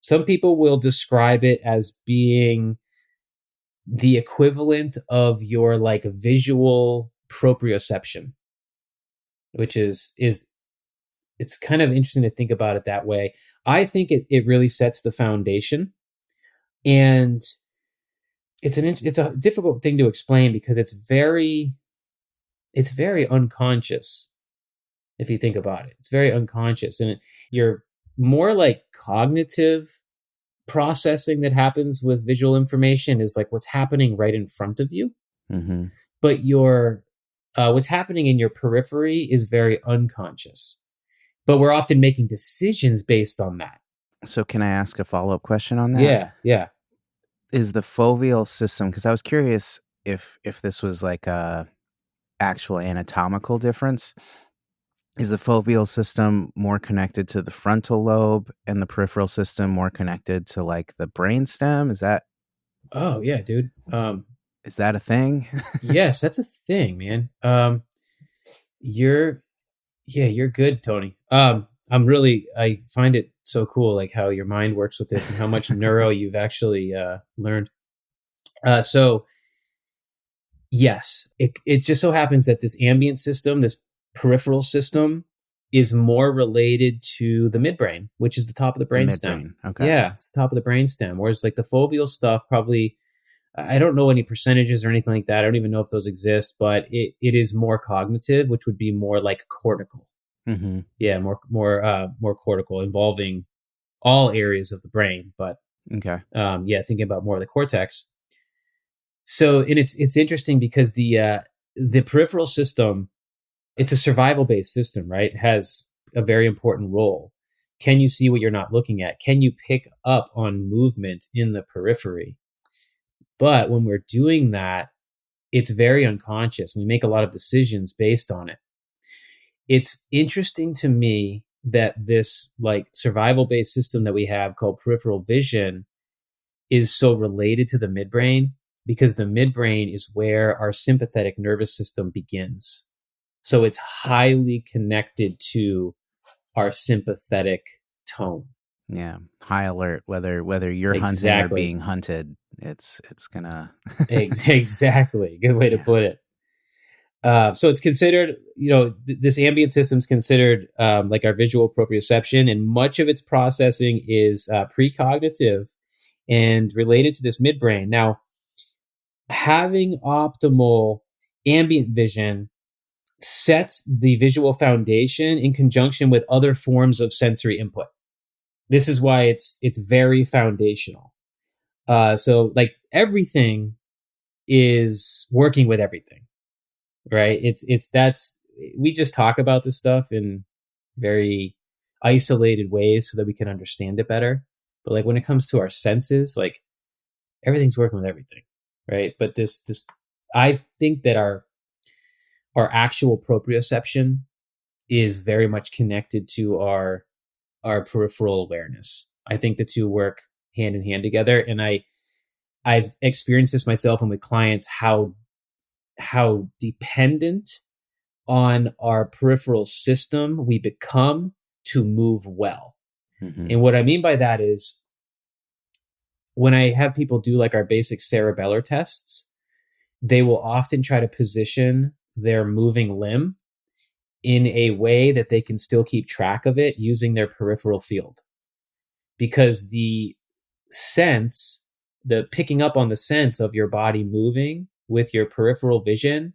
Some people will describe it as being the equivalent of your like visual proprioception, which is it's kind of interesting to think about it that way. I think it really sets the foundation, and it's a difficult thing to explain because it's very unconscious. If you think about it, it's very unconscious, and you're more like cognitive processing that happens with visual information is like what's happening right in front of you. Mm-hmm. But your what's happening in your periphery is very unconscious. But we're often making decisions based on that. So can I ask a follow-up question on that? Yeah. Is the foveal system, because I was curious if this was like a actual anatomical difference. Is the foveal system more connected to the frontal lobe and the peripheral system more connected to like the brainstem? Oh yeah, dude. Is that a thing? Yes, that's a thing, man. You're you're good, Tony. I find it so cool, like how your mind works with this and how much neuro you've actually learned. So yes, it just so happens that this ambient system, this peripheral system, is more related to the midbrain, which is the top of the The brainstem. midbrain. Okay. Yeah, it's the top of the brainstem. Whereas like the foveal stuff, probably, I don't know any percentages or anything like that. I don't even know if those exist, but it is more cognitive, which would be more like cortical. Mm-hmm. Yeah, more cortical, involving all areas of the brain. But Okay. yeah, thinking about more of the cortex. So, and it's interesting because the peripheral system, it's a survival based system, right? It has a very important role. Can you see what you're not looking at? Can you pick up on movement in the periphery? But when we're doing that, it's very unconscious. We make a lot of decisions based on it. It's interesting to me that this like survival based system that we have called peripheral vision is so related to the midbrain, because the midbrain is where our sympathetic nervous system begins. So it's highly connected to our sympathetic tone. Yeah. High alert, whether you're hunting or Exactly. being hunted, it's gonna Exactly. Good way to yeah. put it. So it's considered, this ambient system is considered like our visual proprioception, and much of its processing is precognitive and related to this midbrain. Now, having optimal ambient vision sets the visual foundation in conjunction with other forms of sensory input. This is why it's very foundational. So like everything is working with everything, right? It's that's we just talk about this stuff in very isolated ways so that we can understand it better. But like when it comes to our senses, like everything's working with everything, right? But this I think that our actual proprioception is very much connected to our peripheral awareness. I think the two work hand in hand together, and I've experienced this myself and with clients how dependent on our peripheral system we become to move well. Mm-hmm. And what I mean by that is when I have people do like our basic cerebellar tests, they will often try to position their moving limb in a way that they can still keep track of it using their peripheral field. Because the sense, the picking up on the sense of your body moving with your peripheral vision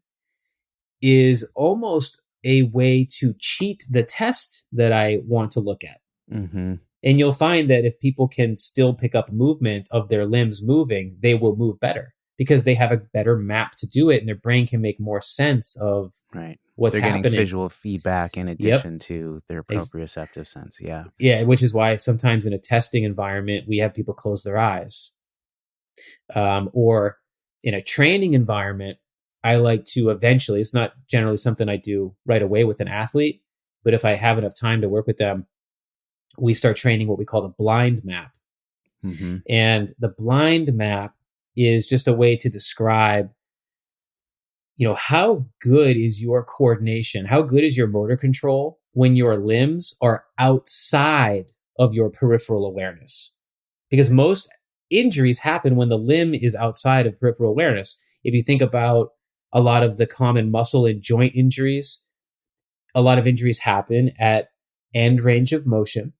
is almost a way to cheat the test that I want to look at. Mm-hmm. And you'll find that if people can still pick up movement of their limbs moving, they will move better because they have a better map to do it, and their brain can make more sense of Right. what's They're getting happening. visual feedback in Yep. addition to their proprioceptive sense. Yeah. Yeah, which is why sometimes in a testing environment, we have people close their eyes. Or in a training environment, I like to eventually, it's not generally something I do right away with an athlete, but if I have enough time to work with them, we start training what we call the blind map. Mm-hmm. And the blind map is just a way to describe, how good is your coordination? How good is your motor control when your limbs are outside of your peripheral awareness? Because most injuries happen when the limb is outside of peripheral awareness. If you think about a lot of the common muscle and joint injuries, a lot of injuries happen at end range of motion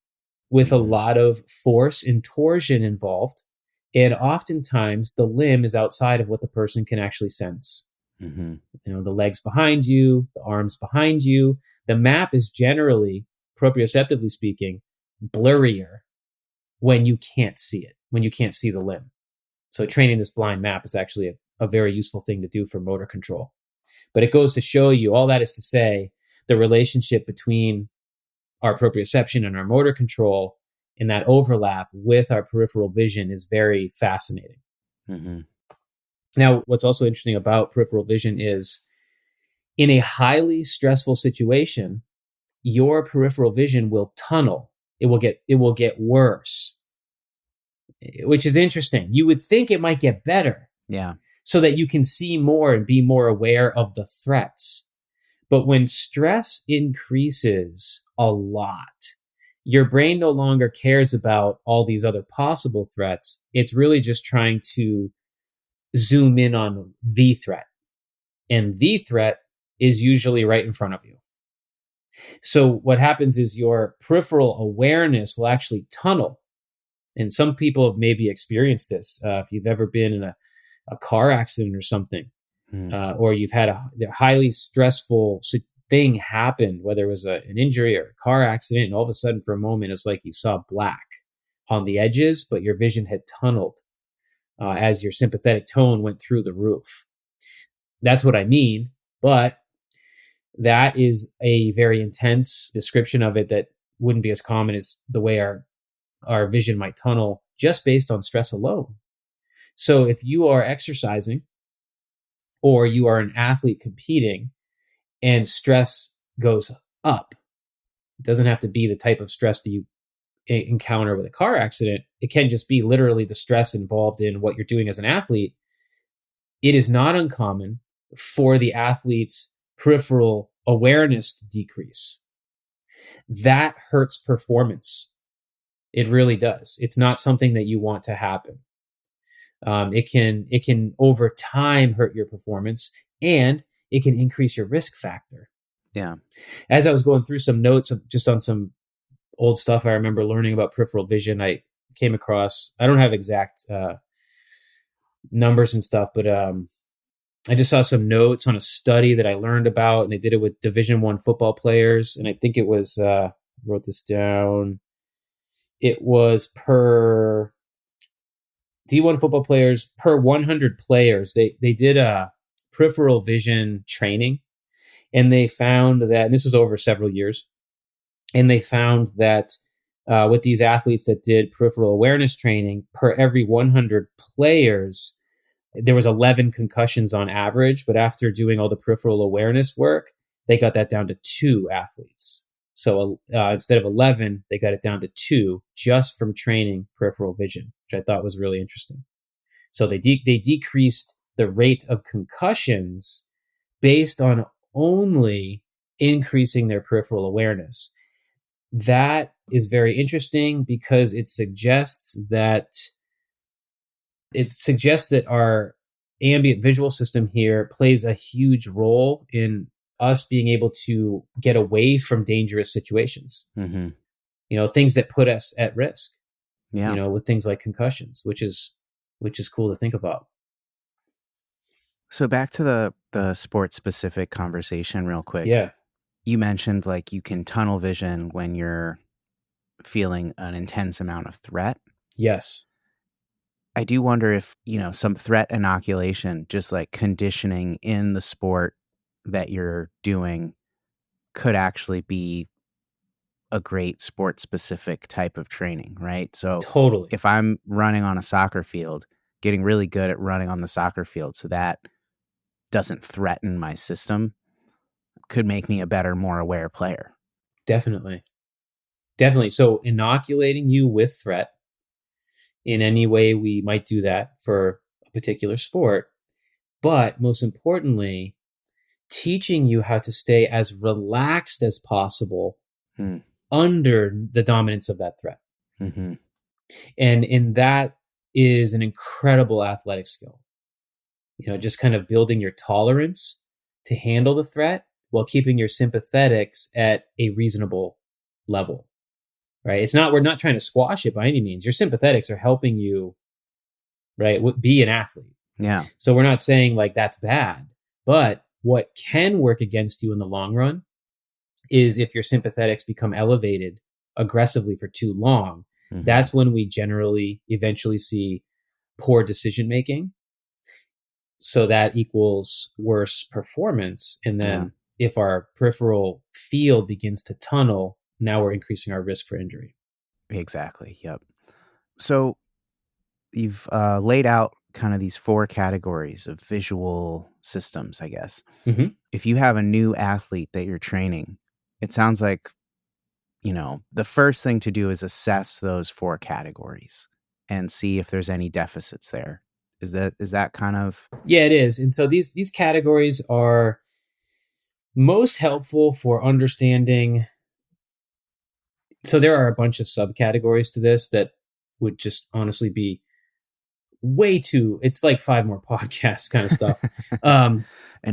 with a lot of force and torsion involved. And oftentimes the limb is outside of what the person can actually sense. Mm-hmm. The legs behind you, the arms behind you. The map is generally, proprioceptively speaking, blurrier when you can't see it, when you can't see the limb. So training this blind map is actually a very useful thing to do for motor control. But it goes to show you, all that is to say, the relationship between our proprioception and our motor control and that overlap with our peripheral vision is very fascinating. Mm-hmm. Now, what's also interesting about peripheral vision is in a highly stressful situation, your peripheral vision will tunnel. It will get worse, which is interesting. You would think it might get better. Yeah. So that you can see more and be more aware of the threats. But when stress increases a lot, your brain no longer cares about all these other possible threats. It's really just trying to zoom in on the threat. And the threat is usually right in front of you. So what happens is your peripheral awareness will actually tunnel. And some people have maybe experienced this. If you've ever been in a car accident or something, or you've had a highly stressful thing happen, whether it was an injury or a car accident, and all of a sudden for a moment, it's like you saw black on the edges, but your vision had tunneled as your sympathetic tone went through the roof. That's what I mean, but that is a very intense description of it that wouldn't be as common as the way our vision might tunnel just based on stress alone. So if you are exercising or you are an athlete competing and stress goes up, it doesn't have to be the type of stress that you encounter with a car accident. It can just be literally the stress involved in what you're doing as an athlete. It is not uncommon for the athlete's peripheral awareness to decrease. That hurts performance. It really does. It's not something that you want to happen. It can over time hurt your performance, and it can increase your risk factor. Yeah. As I was going through some notes just on some old stuff I remember learning about peripheral vision, I came across, I don't have exact numbers and stuff, but I just saw some notes on a study that I learned about, and they did it with Division I football players. And I think it was, wrote this down. It was per D1 football players per 100 players. They did a peripheral vision training, and they found that, and this was over several years, and they found that with these athletes that did peripheral awareness training, per every 100 players, there was 11 concussions on average. But after doing all the peripheral awareness work, they got that down to 2 athletes. So instead of 11, they got it down to 2 just from training peripheral vision, which I thought was really interesting. So they decreased the rate of concussions based on only increasing their peripheral awareness. That is very interesting because it suggests that our ambient visual system here plays a huge role in us being able to get away from dangerous situations. Mm-hmm. Things that put us at risk. Yeah. With things like concussions, which is cool to think about. So back to the sports specific conversation real quick. Yeah. You mentioned like you can tunnel vision when you're feeling an intense amount of threat. Yes. I do wonder if, some threat inoculation, just like conditioning in the sport that you're doing, could actually be a great sport specific type of training, right? So Totally. if I'm running on a soccer field, getting really good at running on the soccer field so that doesn't threaten my system could make me a better, more aware player. Definitely. So inoculating you with threat in any way we might do that for a particular sport, but most importantly, teaching you how to stay as relaxed as possible under the dominance of that threat. Mm-hmm. And that is an incredible athletic skill. Just kind of building your tolerance to handle the threat while keeping your sympathetics at a reasonable level, right? We're not trying to squash it by any means. Your sympathetics are helping you, right, be an athlete. Yeah. So we're not saying like that's bad, but what can work against you in the long run is if your sympathetics become elevated aggressively for too long. Mm-hmm. That's when we generally eventually see poor decision making. So that equals worse performance. And then if our peripheral field begins to tunnel, now we're increasing our risk for injury. Exactly. Yep. So you've laid out kind of these 4 categories of visual systems, I guess. Mm-hmm. If you have a new athlete that you're training, it sounds like, the first thing to do is assess those 4 categories and see if there's any deficits there. Is that kind of? Yeah, it is. And so these categories are most helpful for understanding. So there are a bunch of subcategories to this that would just honestly be way too, it's like 5 more podcasts kind of stuff. And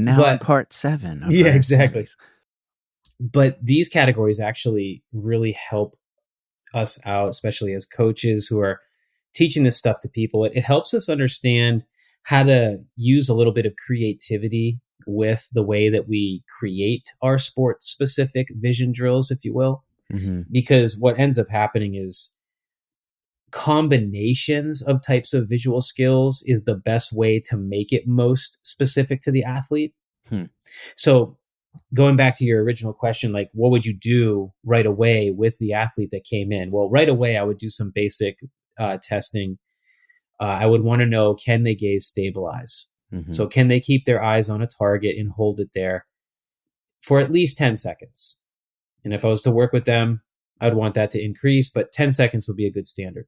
now in part 7. Yeah, exactly. Series. But these categories actually really help us out, especially as coaches who are teaching this stuff to people. It helps us understand how to use a little bit of creativity with the way that we create our sport specific vision drills, if you will. Mm-hmm. Because what ends up happening is combinations of types of visual skills is the best way to make it most specific to the athlete. So going back to your original question, like what would you do right away with the athlete that came in? Well, right away, I would do some basic testing. I would want to know, can they gaze stabilize? Mm-hmm. So can they keep their eyes on a target and hold it there for at least 10 seconds? And if I was to work with them, I'd want that to increase, but 10 seconds would be a good standard.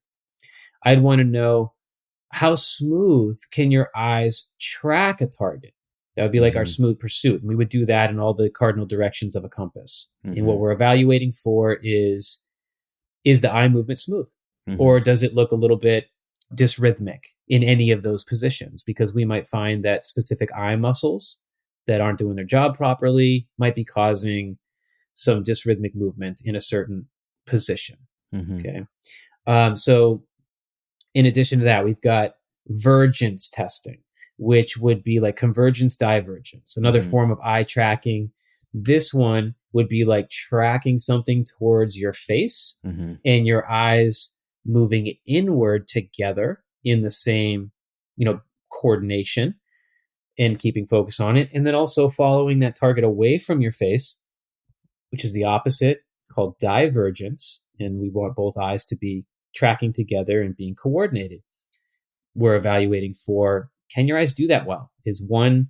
I'd want to know, how smooth can your eyes track a target? That would be like our smooth pursuit. And we would do that in all the cardinal directions of a compass. Mm-hmm. And what we're evaluating for is the eye movement smooth? Mm-hmm. Or does it look a little bit dysrhythmic in any of those positions? Because we might find that specific eye muscles that aren't doing their job properly might be causing some dysrhythmic movement in a certain position. Mm-hmm. Okay. So in addition to that, we've got vergence testing, which would be like convergence divergence, another Mm-hmm. form of eye tracking. This one would be like tracking something towards your face Mm-hmm. and your eyes moving inward together in the same, coordination and keeping focus on it. And then also following that target away from your face, which is the opposite, called divergence. And we want both eyes to be tracking together and being coordinated. We're evaluating for, can your eyes do that well? Is one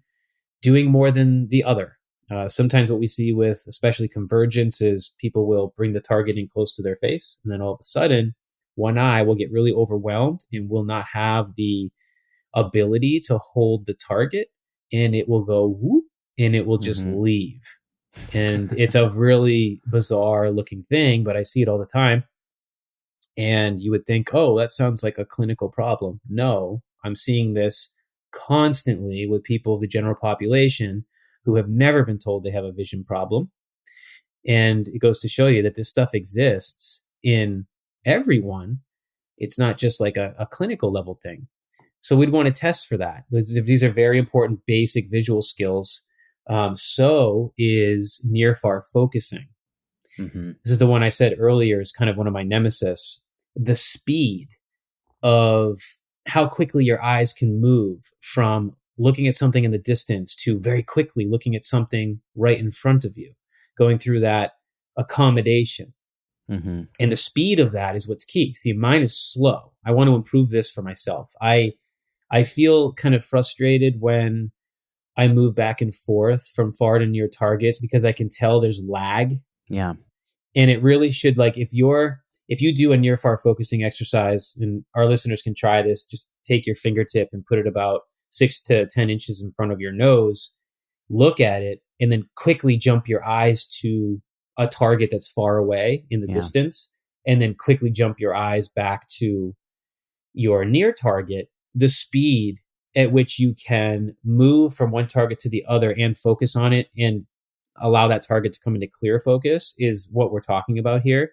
doing more than the other? Sometimes what we see with especially convergence is people will bring the target in close to their face, and then all of a sudden, one eye will get really overwhelmed and will not have the ability to hold the target, and it will go whoop, and it will just Mm-hmm. leave. And it's a really bizarre looking thing, but I see it all the time. And you would think, oh, that sounds like a clinical problem. No, I'm seeing this constantly with people of the general population who have never been told they have a vision problem. And it goes to show you that this stuff exists in everyone. It's not just like a clinical level thing. So we'd want to test for that. These are very important basic visual skills. So is near far focusing. Mm-hmm. This is the one I said earlier is kind of one of my nemesis. The speed of how quickly your eyes can move from looking at something in the distance to very quickly looking at something right in front of you, going through that accommodation. Mm-hmm. And the speed of that is what's key. See, mine is slow. I want to improve this for myself. I feel kind of frustrated when I move back and forth from far to near targets because I can tell there's lag. Yeah. And it really should, like, if you do a near far focusing exercise, and our listeners can try this, just take your fingertip and put it about 6 to 10 inches in front of your nose, look at it, and then quickly jump your eyes to a target that's far away in the Yeah. distance, and then quickly jump your eyes back to your near target. The speed at which you can move from one target to the other and focus on it and allow that target to come into clear focus is what we're talking about here.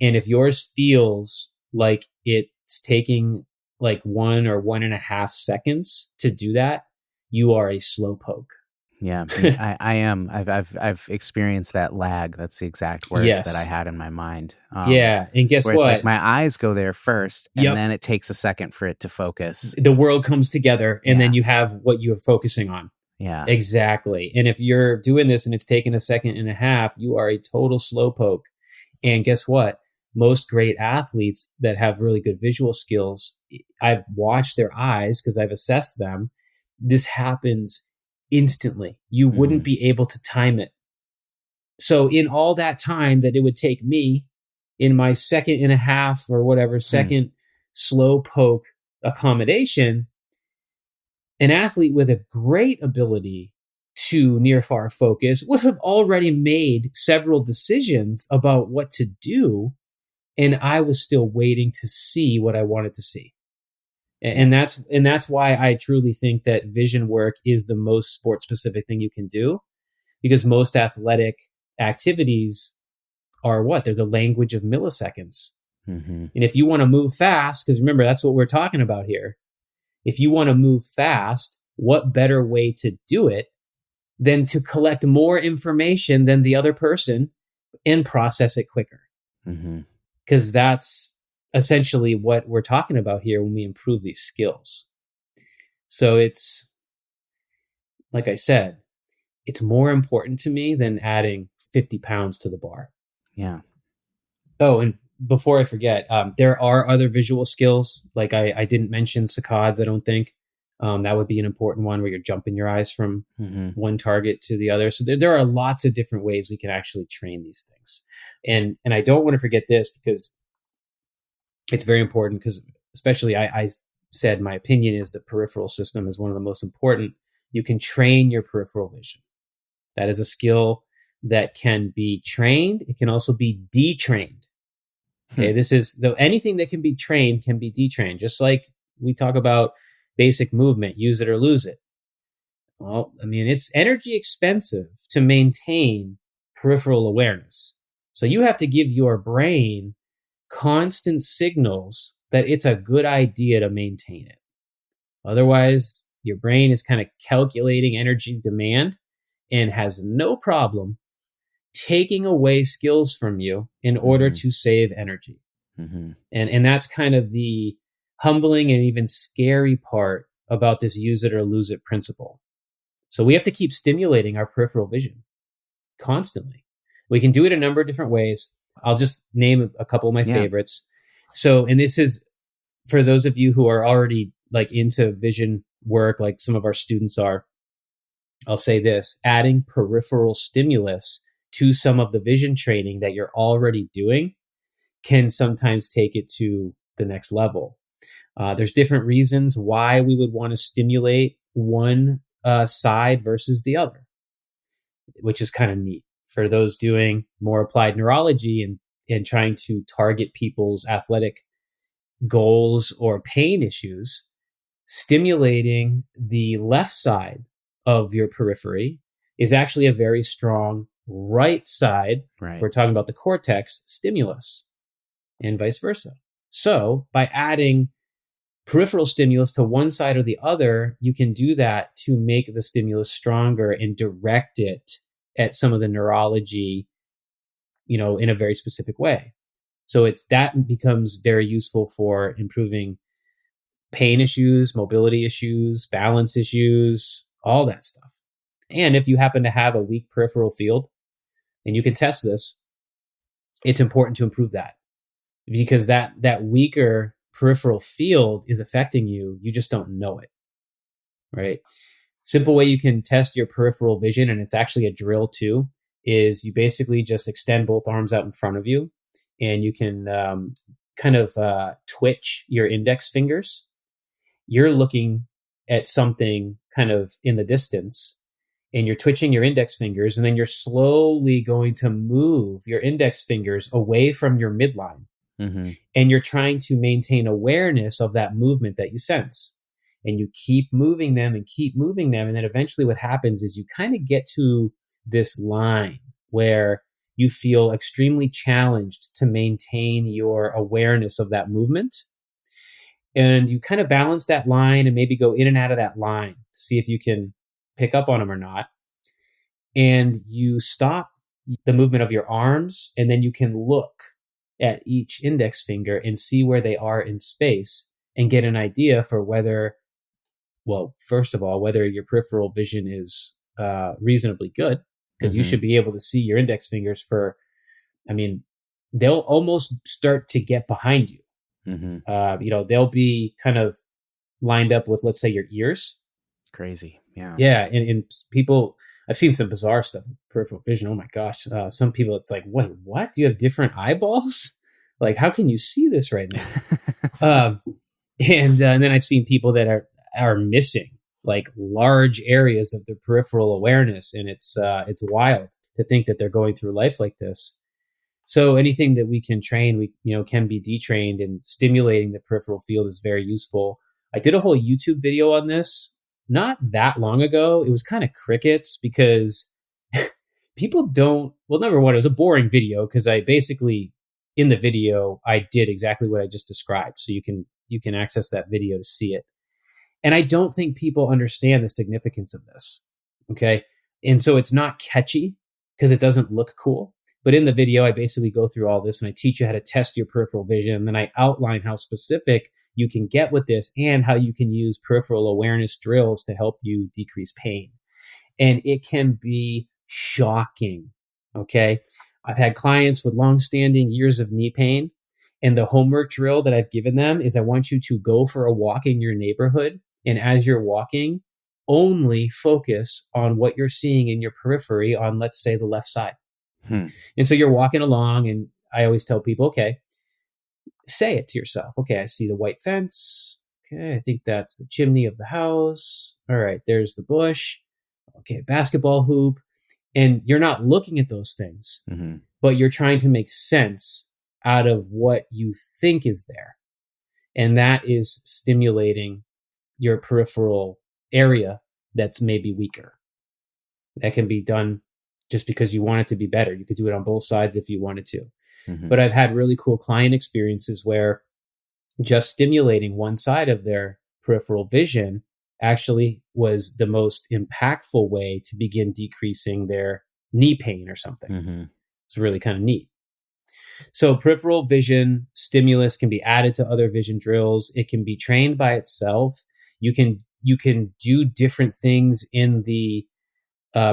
And if yours feels like it's taking like 1 or 1.5 seconds to do that, you are a slowpoke. Yeah, I am. I've experienced that lag. That's the exact word that I Yes. had in my mind. Yeah. And guess Where it's like what? my eyes go there first, and Yep. then it takes a second for it to focus. The world comes together, and Yeah. then you have what you're focusing on. Yeah. Exactly. And if you're doing this and it's taking 1.5 seconds, you are a total slowpoke. And guess what? Most great athletes that have really good visual skills, I've watched their eyes because I've assessed them. This happens instantly. You wouldn't be able to time it. So in all that time that it would take me in my 1.5 or whatever second slow poke accommodation, an athlete with a great ability to near far focus would have already made several decisions about what to do. And I was still waiting to see what I wanted to see. And that's why I truly think that vision work is the most sport specific thing you can do, because most athletic activities are what? They're the language of milliseconds. Mm-hmm. And if you want to move fast, because remember, that's what we're talking about here. If you want to move fast, what better way to do it than to collect more information than the other person and process it quicker? Mm-hmm. Because that's essentially what we're talking about here when we improve these skills. So it's, like I said, it's more important to me than adding 50 pounds to the bar. Yeah. Oh, and before I forget, there are other visual skills. Like I didn't mention saccades, I don't think. That would be an important one where you're jumping your eyes from one target to the other. So there are lots of different ways we can actually train these things. And I don't want to forget this because it's very important, because especially I said my opinion is the peripheral system is one of the most important. You can train your peripheral vision. That is a skill that can be trained. It can also be detrained. Okay, this is anything that can be trained can be detrained. Just like we talk about basic movement, use it or lose it. Well, I mean, it's energy expensive to maintain peripheral awareness. So you have to give your brain constant signals that it's a good idea to maintain it. Otherwise, your brain is kind of calculating energy demand and has no problem taking away skills from you in order Mm-hmm. to save energy. Mm-hmm. And that's kind of the humbling and even scary part about this use it or lose it principle. So we have to keep stimulating our peripheral vision constantly. We can do it a number of different ways. I'll just name a couple of my Yeah. favorites. So, and this is for those of you who are already like into vision work, like some of our students are, I'll say this: adding peripheral stimulus to some of the vision training that you're already doing can sometimes take it to the next level. There's different reasons why we would want to stimulate one side versus the other, which is kind of neat for those doing more applied neurology and trying to target people's athletic goals or pain issues. Stimulating the left side of your periphery is actually a very strong right side. Right. We're talking about the cortex stimulus and vice versa. So by adding peripheral stimulus to one side or the other, you can do that to make the stimulus stronger and direct it at some of the neurology, in a very specific way. So that becomes very useful for improving pain issues, mobility issues, balance issues, all that stuff. And if you happen to have a weak peripheral field, and you can test this, it's important to improve that, because that weaker peripheral field is affecting you. You just don't know it, right? Simple way you can test your peripheral vision, and it's actually a drill too, is you basically just extend both arms out in front of you, and you can kind of twitch your index fingers. You're looking at something kind of in the distance, and you're twitching your index fingers, and then you're slowly going to move your index fingers away from your midline. Mm-hmm. And you're trying to maintain awareness of that movement that you sense. And you keep moving them and keep moving them. And then eventually what happens is you kind of get to this line where you feel extremely challenged to maintain your awareness of that movement. And you kind of balance that line and maybe go in and out of that line to see if you can pick up on them or not. And you stop the movement of your arms, and then you can look at each index finger and see where they are in space and get an idea for whether, well, first of all, whether your peripheral vision is reasonably good, because you should be able to see your index fingers they'll almost start to get behind you. They'll be kind of lined up with, let's say, your ears. Crazy. Yeah. Yeah. And people, I've seen some bizarre stuff with peripheral vision. Oh my gosh. Some people, it's like, wait, what? Do you have different eyeballs? Like, how can you see this right now? And then I've seen people that are missing like large areas of their peripheral awareness. And it's wild to think that they're going through life like this. So anything that we can train, we can be detrained, and stimulating the peripheral field is very useful. I did a whole YouTube video on this not that long ago. It was kind of crickets because people don't, well, number one, it was a boring video because I basically, in the video, I did exactly what I just described. So you can access that video to see it. And I don't think people understand the significance of this. Okay. And so it's not catchy because it doesn't look cool. But in the video, I basically go through all this and I teach you how to test your peripheral vision. And then I outline how specific you can get with this and how you can use peripheral awareness drills to help you decrease pain. And it can be shocking. Okay. I've had clients with long-standing years of knee pain. And the homework drill that I've given them is I want you to go for a walk in your neighborhood. And as you're walking, only focus on what you're seeing in your periphery on, let's say, the left side. And so you're walking along, and I always tell people, okay, say it to yourself. Okay, I see the white fence. Okay, I think that's the chimney of the house. All right, there's the bush. Okay, basketball hoop. And you're not looking at those things, but you're trying to make sense out of what you think is there. And that is stimulating your peripheral area that's maybe weaker. That can be done just because you want it to be better. You could do it on both sides if you wanted to. Mm-hmm. But I've had really cool client experiences where just stimulating one side of their peripheral vision actually was the most impactful way to begin decreasing their knee pain or something. Mm-hmm. It's really kind of neat. So peripheral vision stimulus can be added to other vision drills. It can be trained by itself. You can do different things in the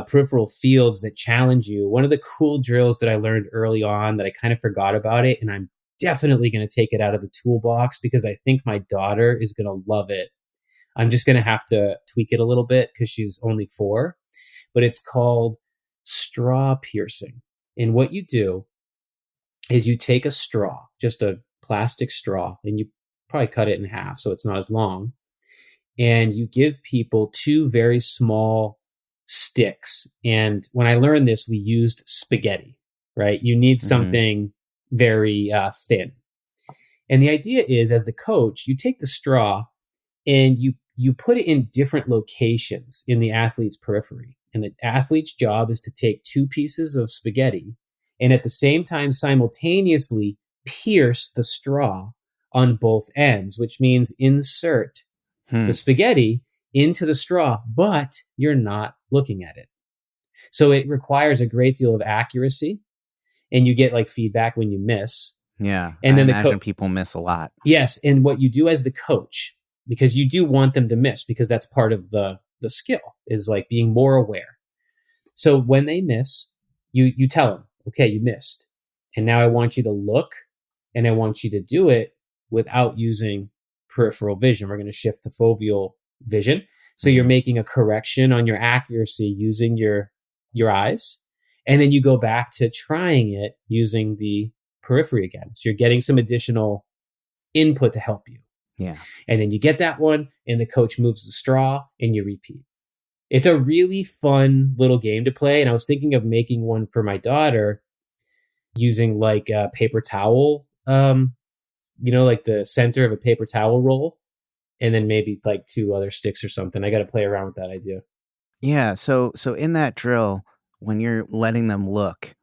peripheral fields that challenge you. One of the cool drills that I learned early on that I kind of forgot about it, and I'm definitely going to take it out of the toolbox because I think my daughter is going to love it. I'm just going to have to tweak it a little bit because she's only 4, but it's called straw piercing. And what you do is you take a straw, just a plastic straw, and you probably cut it in half so it's not as long. And you give people 2 very small sticks. And when I learned this, we used spaghetti, right? You need something very thin. And the idea is, as the coach, you take the straw and you put it in different locations in the athlete's periphery. And the athlete's job is to take 2 pieces of spaghetti and at the same time simultaneously pierce the straw on both ends, which means insert the spaghetti into the straw, but you're not looking at it. So it requires a great deal of accuracy, and you get like feedback when you miss. Yeah. And I then imagine people miss a lot. Yes. And what you do as the coach, because you do want them to miss, because that's part of the skill, is like being more aware. So when they miss, you tell them, okay, you missed. And now I want you to look, and I want you to do it without using peripheral vision. We're going to shift to foveal vision. So you're making a correction on your accuracy using your eyes. And then you go back to trying it using the periphery again. So you're getting some additional input to help you. Yeah. And then you get that one, and the coach moves the straw, and you repeat. It's a really fun little game to play. And I was thinking of making one for my daughter using like a paper towel, like the center of a paper towel roll, and then maybe like 2 other sticks or something. I got to play around with that idea. Yeah. So in that drill, when you're letting them look,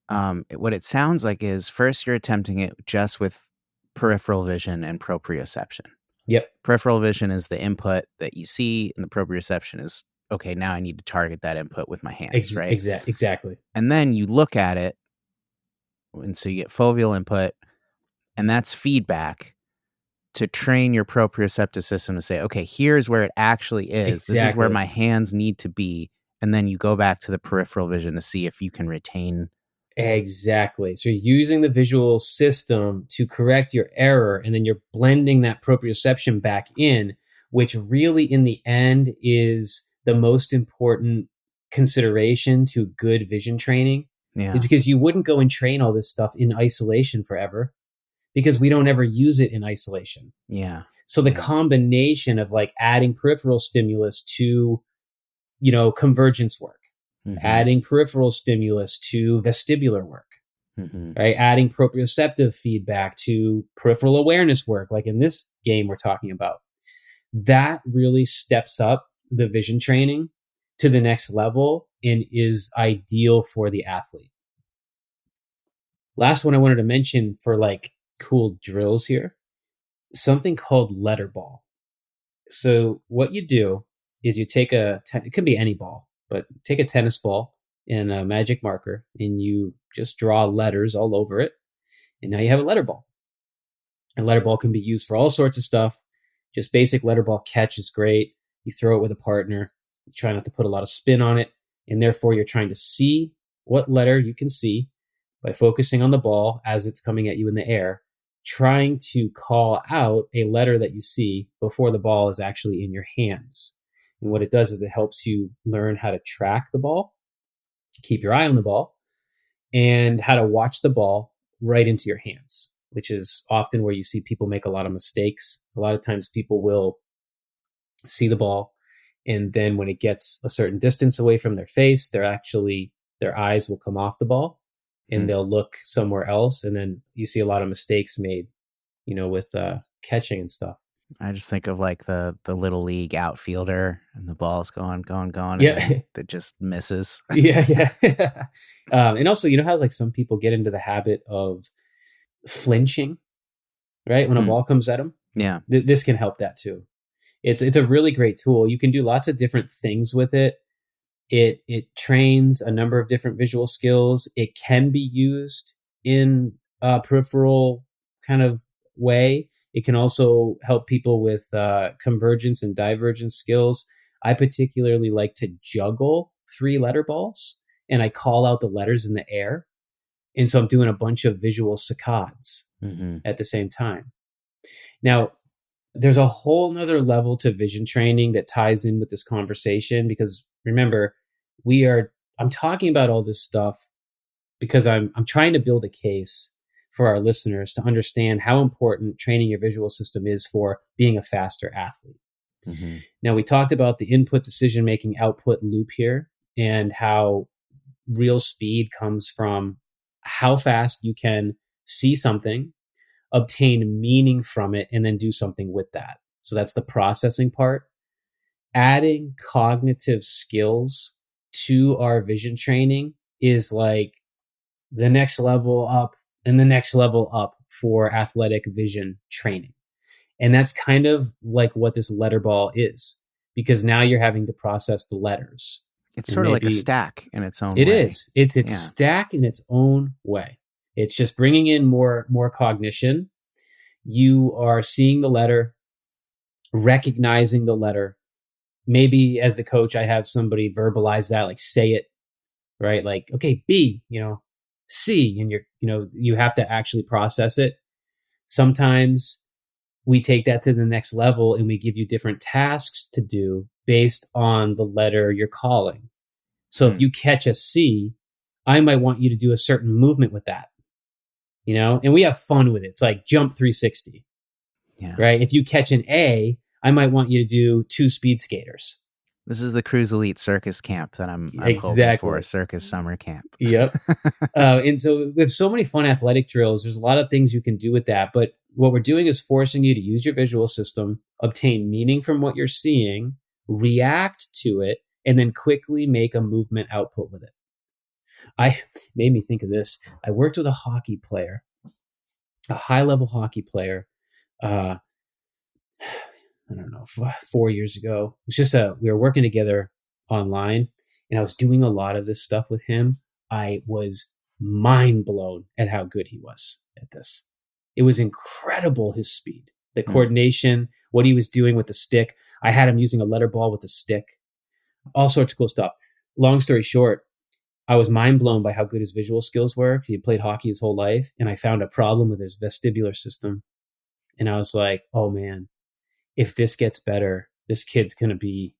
what it sounds like is first you're attempting it just with peripheral vision and proprioception. Yep. Peripheral vision is the input that you see, and the proprioception is, okay, now I need to target that input with my hands, right? Exactly. And then you look at it, and so you get foveal input, and that's feedback to train your proprioceptive system to say, okay, here's where it actually is. Exactly. This is where my hands need to be. And then you go back to the peripheral vision to see if you can retain. Exactly. So you're using the visual system to correct your error, and then you're blending that proprioception back in, which really in the end is the most important consideration to good vision training. Yeah. Because you wouldn't go and train all this stuff in isolation forever, because we don't ever use it in isolation. Yeah. So the combination of like adding peripheral stimulus to, convergence work, adding peripheral stimulus to vestibular work, right? Adding proprioceptive feedback to peripheral awareness work, like in this game we're talking about, that really steps up the vision training to the next level and is ideal for the athlete. Last one I wanted to mention for like cool drills here, something called letter ball. So what you do is you take it could be any ball, but take a tennis ball and a magic marker, and you just draw letters all over it. And now you have a letter ball. A letter ball can be used for all sorts of stuff. Just basic letter ball catch is great. You throw it with a partner. You try not to put a lot of spin on it. And therefore, you're trying to see what letter you can see by focusing on the ball as it's coming at you in the air, trying to call out a letter that you see before the ball is actually in your hands. And what it does is it helps you learn how to track the ball, keep your eye on the ball, and how to watch the ball right into your hands, which is often where you see people make a lot of mistakes. A lot of times people will see the ball, and then when it gets a certain distance away from their face, their eyes will come off the ball and they'll look somewhere else. And then you see a lot of mistakes made, with catching and stuff. I just think of like the little league outfielder and the ball's going, and then Yeah. it just misses. Yeah. Yeah. And also, you know how like some people get into the habit of flinching, right? When a Hmm. ball comes at them, Yeah. this can help that too. It's a really great tool. You can do lots of different things with it. It trains a number of different visual skills. It can be used in a peripheral kind of way. It can also help people with convergence and divergence skills. I particularly like to juggle 3 letter balls, and I call out the letters in the air. And so I'm doing a bunch of visual saccades Hmm. at the same time. Now, there's a whole nother level to vision training that ties in with this conversation because remember, I'm talking about all this stuff because I'm trying to build a case for our listeners to understand how important training your visual system is for being a faster athlete. Hmm. Now, we talked about the input decision making output loop here and how real speed comes from how fast you can see something, obtain meaning from it, and then do something with that. So that's the processing part. Adding cognitive skills to our vision training is like the next level up and the next level up for athletic vision training. And that's kind of like what this letter ball is, because now you're having to process the letters. It's And sort of like a maybe stack in its own it way. is. It's Yeah. stack in its own way. It's just bringing in more cognition. You are seeing the letter, recognizing the letter. Maybe as the coach, I have somebody verbalize that, like say it, right? Like, okay, B, C, and you have to actually process it. Sometimes we take that to the next level and we give you different tasks to do based on the letter you're calling. So if Hmm. you catch a C, I might want you to do a certain movement with that, and we have fun with it. It's like jump 360, Yeah. right? If you catch an A, I might want you to do 2 speed skaters. This is the Cruise Elite Circus Camp that I'm hoping for, Exactly. circus summer camp. Yep. And so we have so many fun athletic drills. There's a lot of things you can do with that. But what we're doing is forcing you to use your visual system, obtain meaning from what you're seeing, react to it, and then quickly make a movement output with it. I made me think of this. I worked with a hockey player, a high level hockey player. Uh, I don't know, 4 years ago. It was just we were working together online, and I was doing a lot of this stuff with him. I was mind blown at how good he was at this. It was incredible, his speed, the Hmm. coordination, what he was doing with the stick. I had him using a letter ball with the stick, all sorts of cool stuff. Long story short, I was mind blown by how good his visual skills were. He had played hockey his whole life, and I found a problem with his vestibular system. And I was like, oh man, if this gets better, this kid's going to be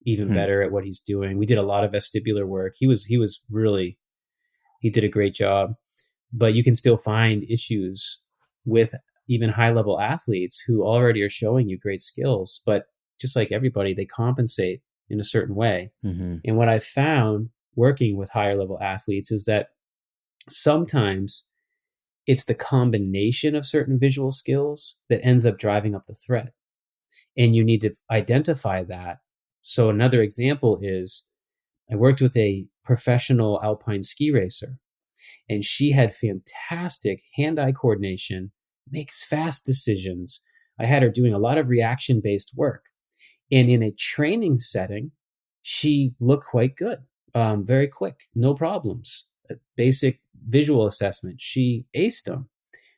even Hmm. better at what he's doing. We did a lot of vestibular work. He was really, he did a great job, but you can still find issues with even high level athletes who already are showing you great skills, but just like everybody, they compensate in a certain way. Hmm. And what I've found working with higher level athletes is that sometimes it's the combination of certain visual skills that ends up driving up the threat, and you need to identify that. So another example is I worked with a professional alpine ski racer, and she had fantastic hand-eye coordination, makes fast decisions. I had her doing a lot of reaction-based work, and in a training setting, she looked quite good, very quick, no problems. A basic visual assessment, she aced them.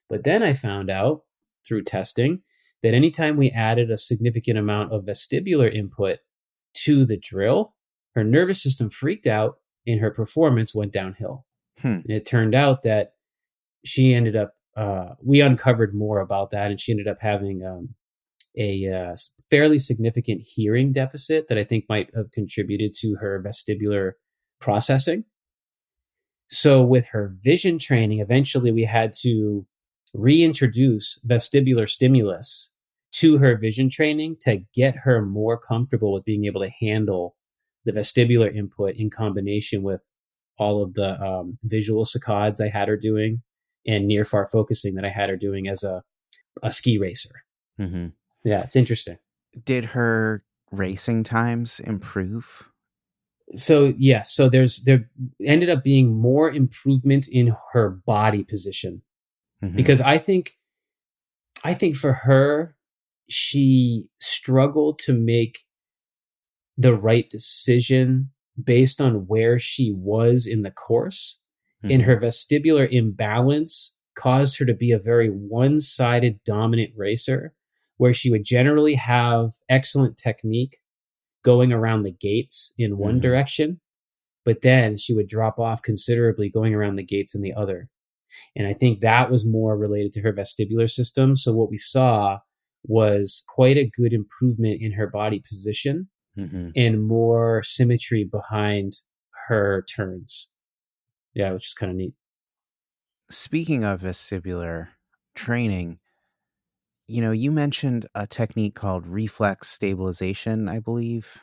But then I found out through testing that anytime we added a significant amount of vestibular input to the drill, her nervous system freaked out and her performance went downhill. Hmm. And it turned out that she ended up, we uncovered more about that, and she ended up having a fairly significant hearing deficit that I think might have contributed to her vestibular processing. So with her vision training, eventually we had to reintroduce vestibular stimulus to her vision training to get her more comfortable with being able to handle the vestibular input in combination with all of the visual saccades I had her doing and near far focusing that I had her doing as a ski racer. Hmm. Yeah, it's interesting. Did her racing times improve? So yes, so there ended up being more improvement in her body position, Mm-hmm. because I think for her, she struggled to make the right decision based on where she was in the course. And Mm-hmm. her vestibular imbalance caused her to be a very one sided dominant racer, where she would generally have excellent technique going around the gates in one Mm-hmm. direction, but then she would drop off considerably going around the gates in the other. And I think that was more related to her vestibular system. So what we saw was quite a good improvement in her body position Mm-hmm. and more symmetry behind her turns. Yeah, which is kind of neat. Speaking of vestibular training, you mentioned a technique called reflex stabilization, I believe.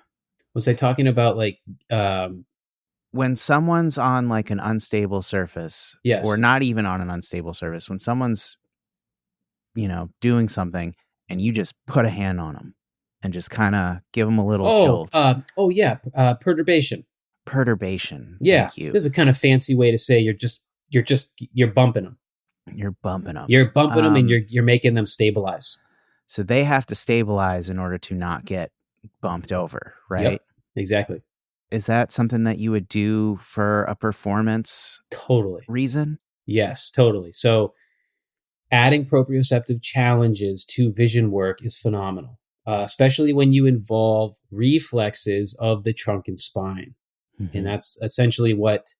Was I talking about like, um, When someone's on like an unstable surface, or yes. not even on an unstable surface, when someone's, doing something and you just put a hand on them and just kind of give them a little jolt. Oh yeah, perturbation. Perturbation. Yeah, Thank you. this is a kind of fancy way to say you're bumping them. You're bumping them. You're bumping them, and you're making them stabilize. So they have to stabilize in order to not get bumped over, right? Yep, exactly. Is that something that you would do for a performance Totally. reason? Yes, totally. So adding proprioceptive challenges to vision work is phenomenal, especially when you involve reflexes of the trunk and spine. And Mm-hmm. that's essentially what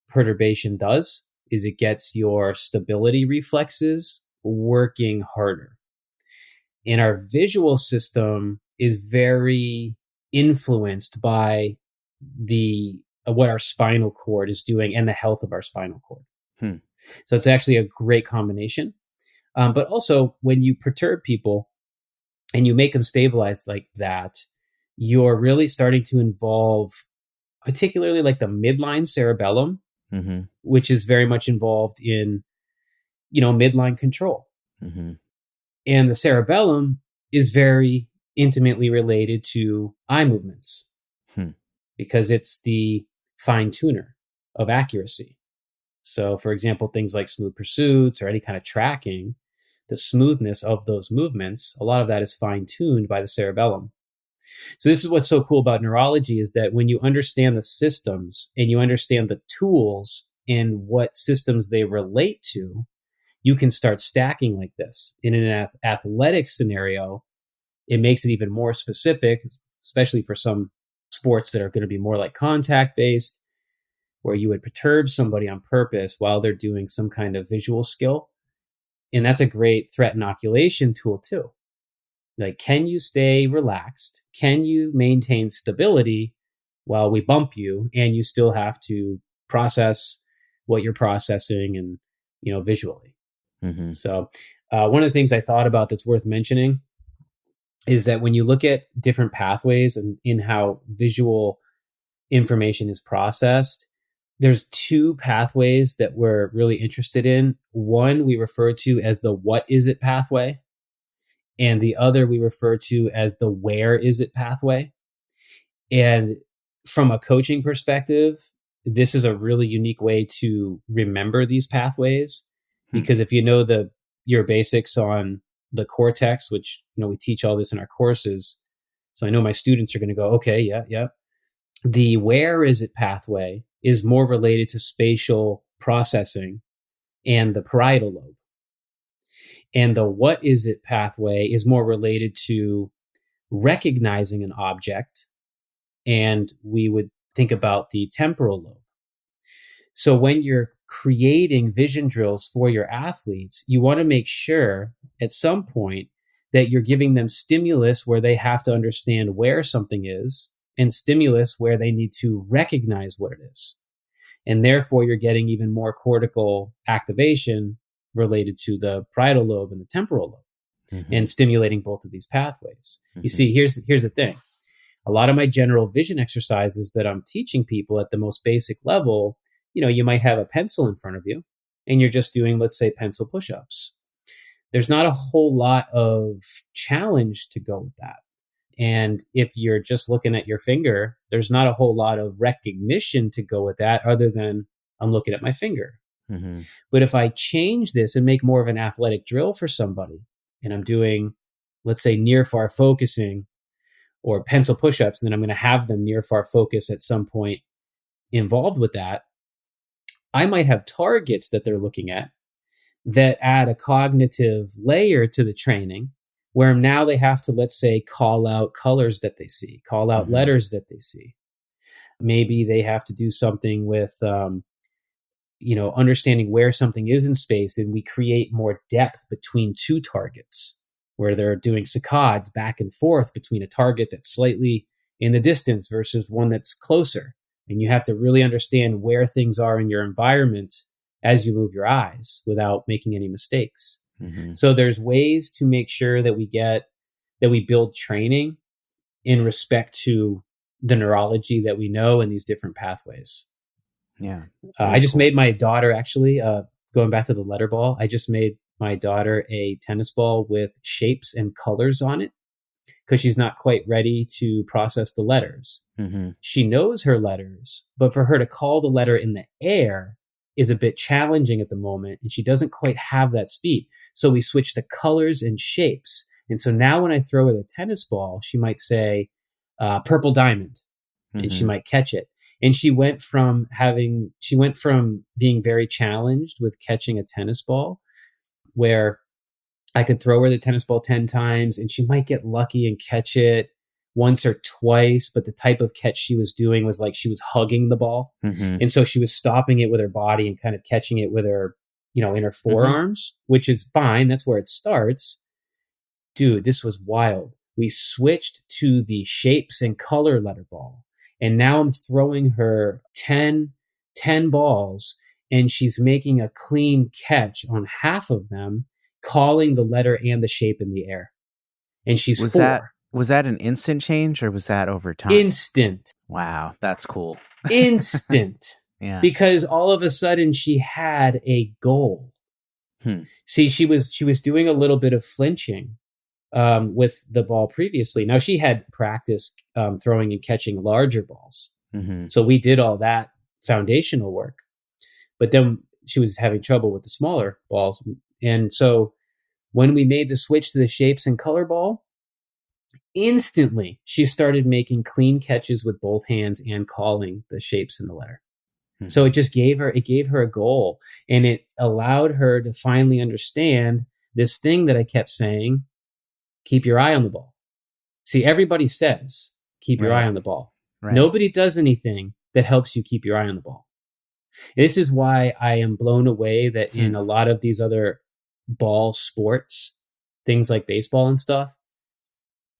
perturbation does, is it gets your stability reflexes working harder. And our visual system is very influenced by the what our spinal cord is doing and the health of our spinal cord. Hmm. So it's actually a great combination. But also, when you perturb people and you make them stabilize like that, you're really starting to involve, particularly like the midline cerebellum, Mm-hmm. which is very much involved in, midline control. Mm-hmm. And the cerebellum is very intimately related to eye movements Hmm. because it's the fine tuner of accuracy. So, for example, things like smooth pursuits or any kind of tracking, the smoothness of those movements, a lot of that is fine tuned by the cerebellum. So, this is what's so cool about neurology, is that when you understand the systems and you understand the tools and what systems they relate to, you can start stacking like this. In an athletic scenario, it makes it even more specific, especially for some sports that are going to be more like contact based, where you would perturb somebody on purpose while they're doing some kind of visual skill. And that's a great threat inoculation tool too. Like, can you stay relaxed? Can you maintain stability while we bump you, and you still have to process what you're processing and, visually. Mm-hmm. So one of the things I thought about that's worth mentioning is that when you look at different pathways and in how visual information is processed, there's two pathways that we're really interested in. One we refer to as the what is it pathway, and the other we refer to as the where is it pathway. And from a coaching perspective, this is a really unique way to remember these pathways, Hmm. because if you know your basics on the cortex, which we teach all this in our courses, so I know my students are going to go, okay, yeah, yeah. The where is it pathway is more related to spatial processing and the parietal lobe. And the what is it pathway is more related to recognizing an object, and we would think about the temporal lobe. So when you're creating vision drills for your athletes, you want to make sure at some point that you're giving them stimulus where they have to understand where something is, and stimulus where they need to recognize what it is. And therefore, you're getting even more cortical activation related to the parietal lobe and the temporal lobe, Mm-hmm. and stimulating both of these pathways. You Mm-hmm. see, here's the thing. A lot of my general vision exercises that I'm teaching people at the most basic level, you might have a pencil in front of you and you're just doing, let's say, pencil push-ups. there's not a whole lot of challenge to go with that. And if you're just looking at your finger, there's not a whole lot of recognition to go with that other than I'm looking at my finger. Mm-hmm. But if I change this and make more of an athletic drill for somebody, and I'm doing, let's say, near far focusing or pencil push-ups, and then I'm going to have them near far focus at some point involved with that, I might have targets that they're looking at that add a cognitive layer to the training, where now they have to, let's say, call out colors that they see, call out Mm-hmm. letters that they see. Maybe they have to do something with, understanding where something is in space, and we create more depth between two targets, where they're doing saccades back and forth between a target that's slightly in the distance versus one that's closer. And you have to really understand where things are in your environment as you move your eyes without making any mistakes. Mm-hmm. So there's ways to make sure that we build training in respect to the neurology that we know in these different pathways. Yeah. I just Cool. made my daughter, actually, going back to the letter ball, I just made my daughter a tennis ball with shapes and colors on it because she's not quite ready to process the letters. Mm-hmm. She knows her letters, but for her to call the letter in the air is a bit challenging at the moment, and she doesn't quite have that speed. So we switched to colors and shapes. And so now when I throw her the tennis ball, she might say purple diamond, and she Mm-hmm. might catch it. And she went from being very challenged with catching a tennis ball, where I could throw her the tennis ball 10 times and she might get lucky and catch it once or twice. But the type of catch she was doing was like she was hugging the ball. Mm-hmm. And so she was stopping it with her body and kind of catching it with her, in her forearms, which is fine. That's where it starts. Dude, this was wild. We switched to the shapes and color letter ball. And now I'm throwing her 10 balls, and she's making a clean catch on half of them, calling the letter and the shape in the air. And she's Was 4. that an instant change, or was that over time? Instant. Wow, that's cool. Instant. Yeah. Because all of a sudden she had a goal. See, she was doing a little bit of flinching with the ball previously. Now, she had practiced throwing and catching larger balls. Mm-hmm. So we did all that foundational work. But then she was having trouble with the smaller balls. And so when we made the switch to the shapes and color ball, instantly she started making clean catches with both hands and calling the shapes in the letter. Mm-hmm. So it gave her a goal, and it allowed her to finally understand this thing that I kept saying: keep your eye on the ball. See, everybody says, keep your eye on the ball. Right. Nobody does anything that helps you keep your eye on the ball. This is why I am blown away that in a lot of these other ball sports, things like baseball and stuff,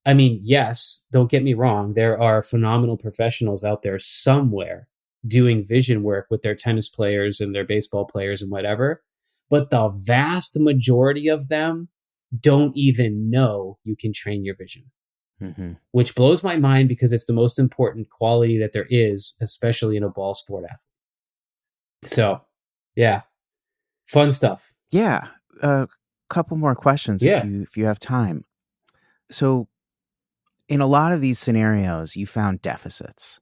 I mean, yes, don't get me wrong, there are phenomenal professionals out there somewhere doing vision work with their tennis players and their baseball players and whatever, but the vast majority of them don't even know you can train your vision, which blows my mind because it's the most important quality that there is, especially in a ball sport athlete. So, yeah, fun stuff. Yeah, a couple more questions if you have time. So, in a lot of these scenarios, you found deficits.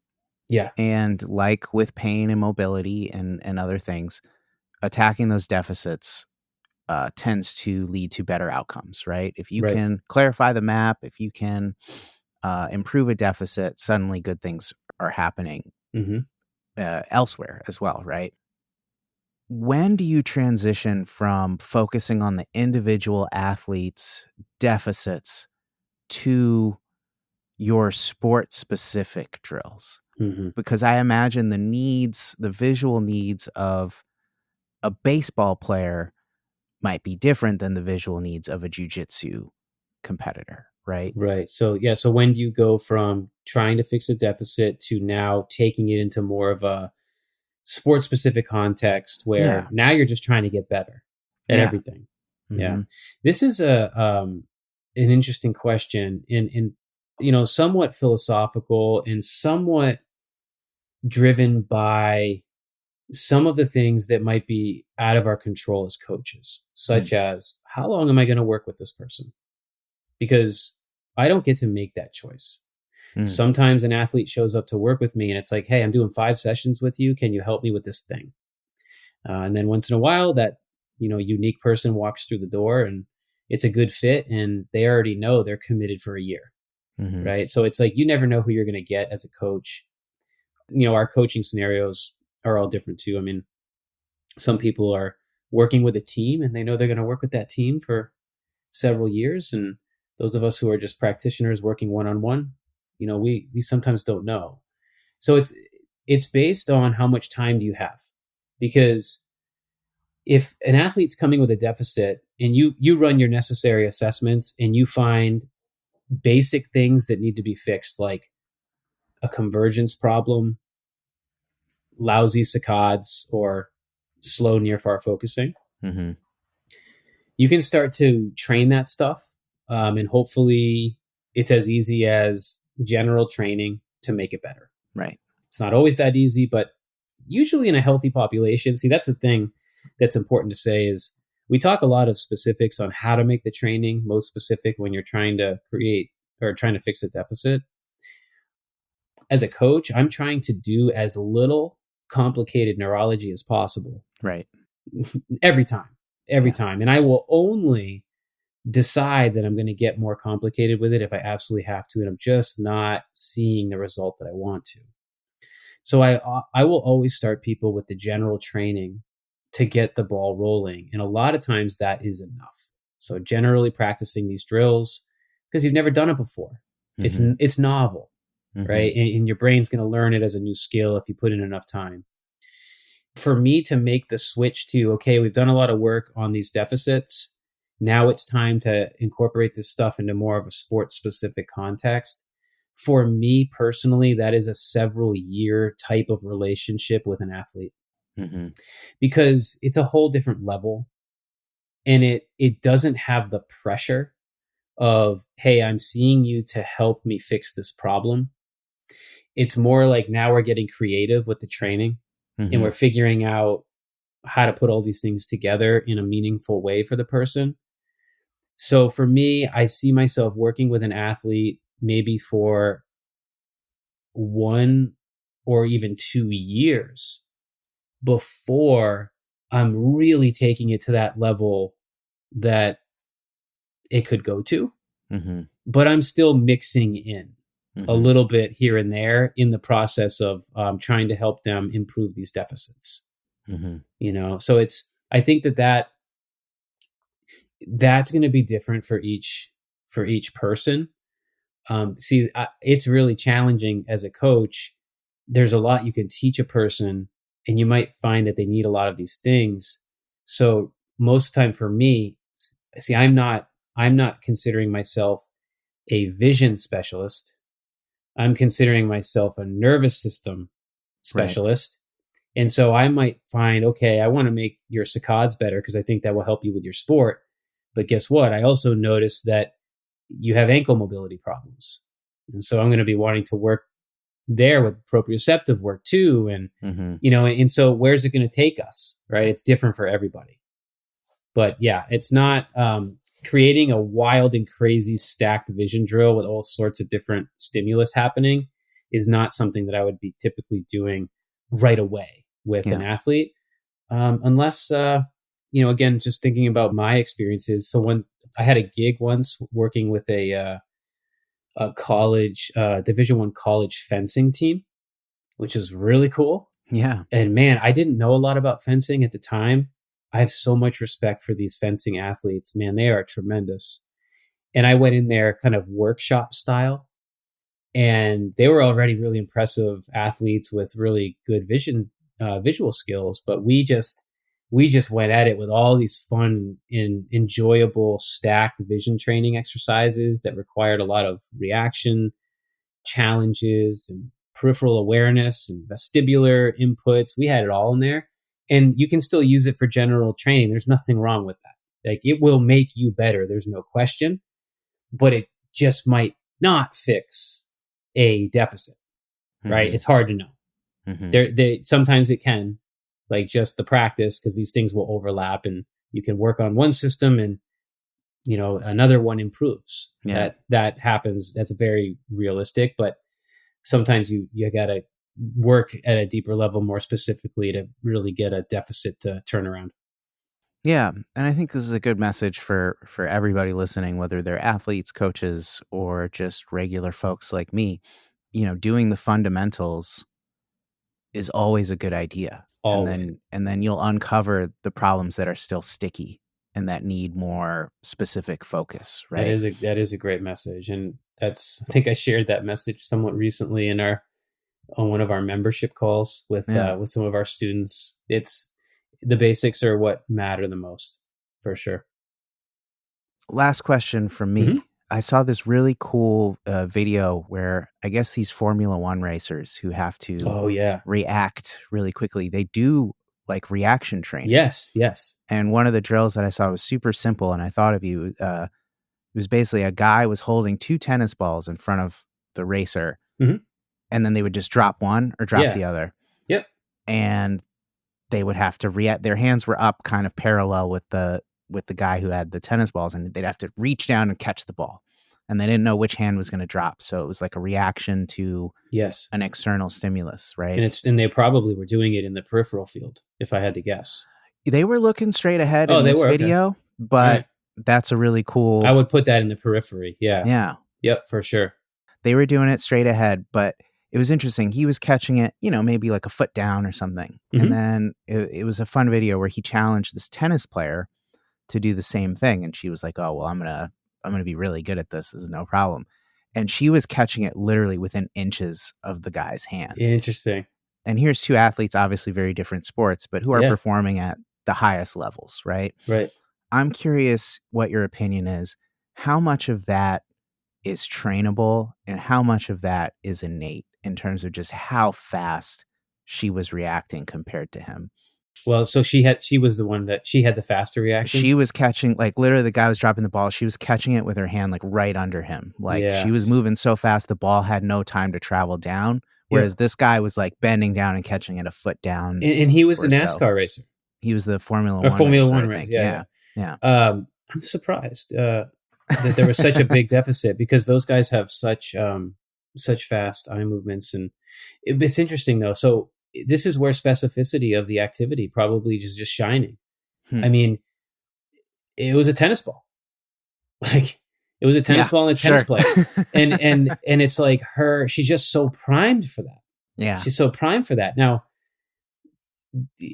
Yeah. And like with pain and mobility and other things, attacking those deficits tends to lead to better outcomes, right? If you can clarify the map, if you can improve a deficit, suddenly good things are happening elsewhere as well, right? When do you transition from focusing on the individual athlete's deficits to your sport-specific drills? Because I imagine the visual needs of a baseball player might be different than the visual needs of a jiu-jitsu competitor, right? Right. So, yeah. So when do you go from trying to fix a deficit to now taking it into more of a sport-specific context where now you're just trying to get better at everything? Yeah. This is an interesting question and somewhat philosophical and somewhat driven by some of the things that might be out of our control as coaches, such as how long am I going to work with this person? Because I don't get to make that choice. Mm. Sometimes an athlete shows up to work with me and it's like, hey, I'm doing 5 sessions with you. Can you help me with this thing? And then once in a while, that unique person walks through the door and it's a good fit, and they already know they're committed for a year, Mm-hmm. right? So it's like you never know who you're going to get as a coach. Our coaching scenarios are all different too. I mean, some people are working with a team and they know they're going to work with that team for several years, and those of us who are just practitioners working one-on-one, we sometimes don't know. So it's based on how much time do you have, because if an athlete's coming with a deficit and you run your necessary assessments and you find basic things that need to be fixed, like a convergence problem, lousy saccades, or slow near far focusing, Mm-hmm. you can start to train that stuff. And hopefully it's as easy as general training to make it better. Right. It's not always that easy, but usually in a healthy population, see, that's the thing that's important to say is we talk a lot of specifics on how to make the training most specific when you're trying to create or trying to fix a deficit. As a coach, I'm trying to do as little complicated neurology as possible. Right. Every time. And I will only decide that I'm going to get more complicated with it if I absolutely have to, and I'm just not seeing the result that I want to. So I will always start people with the general training to get the ball rolling, and a lot of times that is enough. So generally practicing these drills because you've never done it before. Mm-hmm. It's novel, Mm-hmm. right? And your brain's going to learn it as a new skill if you put in enough time. For me to make the switch to, okay, we've done a lot of work on these deficits. Now it's time to incorporate this stuff into more of a sports specific context. For me personally, that is a several year type of relationship with an athlete, Mm-hmm. because it's a whole different level, and it doesn't have the pressure of, hey, I'm seeing you to help me fix this problem. It's more like now we're getting creative with the training, and Mm-hmm. we're figuring out how to put all these things together in a meaningful way for the person. So for me, I see myself working with an athlete maybe for 1 or even 2 years before I'm really taking it to that level that it could go to. Mm-hmm. But I'm still mixing in a Mm-hmm. little bit here and there in the process of trying to help them improve these deficits. Mm-hmm. So I think that's going to be different for each person. It's really challenging as a coach. There's a lot you can teach a person, and you might find that they need a lot of these things. So most of the time for me, see, I'm not considering myself a vision specialist. I'm considering myself a nervous system Right. specialist. And so I might find, okay, I want to make your saccades better because I think that will help you with your sport. But guess what? I also noticed that you have ankle mobility problems. And so I'm going to be wanting to work there with proprioceptive work too. And, Mm-hmm. and so where's it going to take us? Right. It's different for everybody. But yeah, it's not creating a wild and crazy stacked vision drill with all sorts of different stimulus happening is not something that I would be typically doing right away with an athlete. Unless, again, just thinking about my experiences. So when I had a gig once working with a college, Division I college fencing team, which is really cool. Yeah. And man, I didn't know a lot about fencing at the time. I have so much respect for these fencing athletes. Man, they are tremendous. And I went in there kind of workshop style, and they were already really impressive athletes with really good visual skills. But we just went at it with all these fun and enjoyable stacked vision training exercises that required a lot of reaction challenges and peripheral awareness and vestibular inputs. We had it all in there. And you can still use it for general training. There's nothing wrong with that. Like, it will make you better. There's no question. But it just might not fix a deficit, right? Mm-hmm. It's hard to know. Mm-hmm. Sometimes it can, like just the practice, because these things will overlap and you can work on one system and another one improves. Yeah. That happens. That's very realistic, but sometimes you got to work at a deeper level more specifically to really get a deficit to turn around. Yeah, and I think this is a good message for everybody listening, whether they're athletes, coaches, or just regular folks like me. Doing the fundamentals is always a good idea. Always. And then you'll uncover the problems that are still sticky and that need more specific focus, right? That is a great message, and I think I shared that message somewhat recently in our on one of our membership calls with Yeah. with some of our students. It's the basics are what matter the most, for sure. Last question from me. Mm-hmm. I saw this really cool video where I guess these Formula One racers who have to Oh yeah. react really quickly, they do like reaction training. Yes. Yes. And one of the drills that I saw was super simple, and I thought of you. It was basically a guy was holding 2 tennis balls in front of the racer, Mm-hmm. and then they would just drop one or drop the other. Yep. And they would have to react. Their hands were up kind of parallel with the guy who had the tennis balls, and they'd have to reach down and catch the ball. And they didn't know which hand was going to drop. So it was like a reaction to an external stimulus, right? And they probably were doing it in the peripheral field, if I had to guess. They were looking straight ahead in this video, okay. But that's a really cool... I would put that in the periphery. Yeah. Yeah. Yep, for sure. They were doing it straight ahead, but it was interesting. He was catching it, maybe like a foot down or something. Mm-hmm. And then it was a fun video where he challenged this tennis player to do the same thing. And she was like, oh, well, I'm going to be really good at this. This is no problem. And she was catching it literally within inches of the guy's hand. Interesting. And here's 2 athletes, obviously very different sports, but who are performing at the highest levels, right? Right. I'm curious what your opinion is. How much of that is trainable and how much of that is innate in terms of just how fast she was reacting compared to him? Well, so she was the one that she had the faster reaction. She was catching, like literally the guy was dropping the ball. She was catching it with her hand, like right under him. Like she was moving so fast, the ball had no time to travel down. Whereas this guy was like bending down and catching it a foot down. And he was the NASCAR racer. He was the Formula One racer. Yeah. I'm surprised that there was such a big deficit because those guys have such fast eye movements. And it's interesting though. So this is where specificity of the activity probably is just shining. I mean, it was a tennis ball. Like it was a tennis ball and a tennis player. and it's like she's just so primed for that. Yeah. She's so primed for that. Now,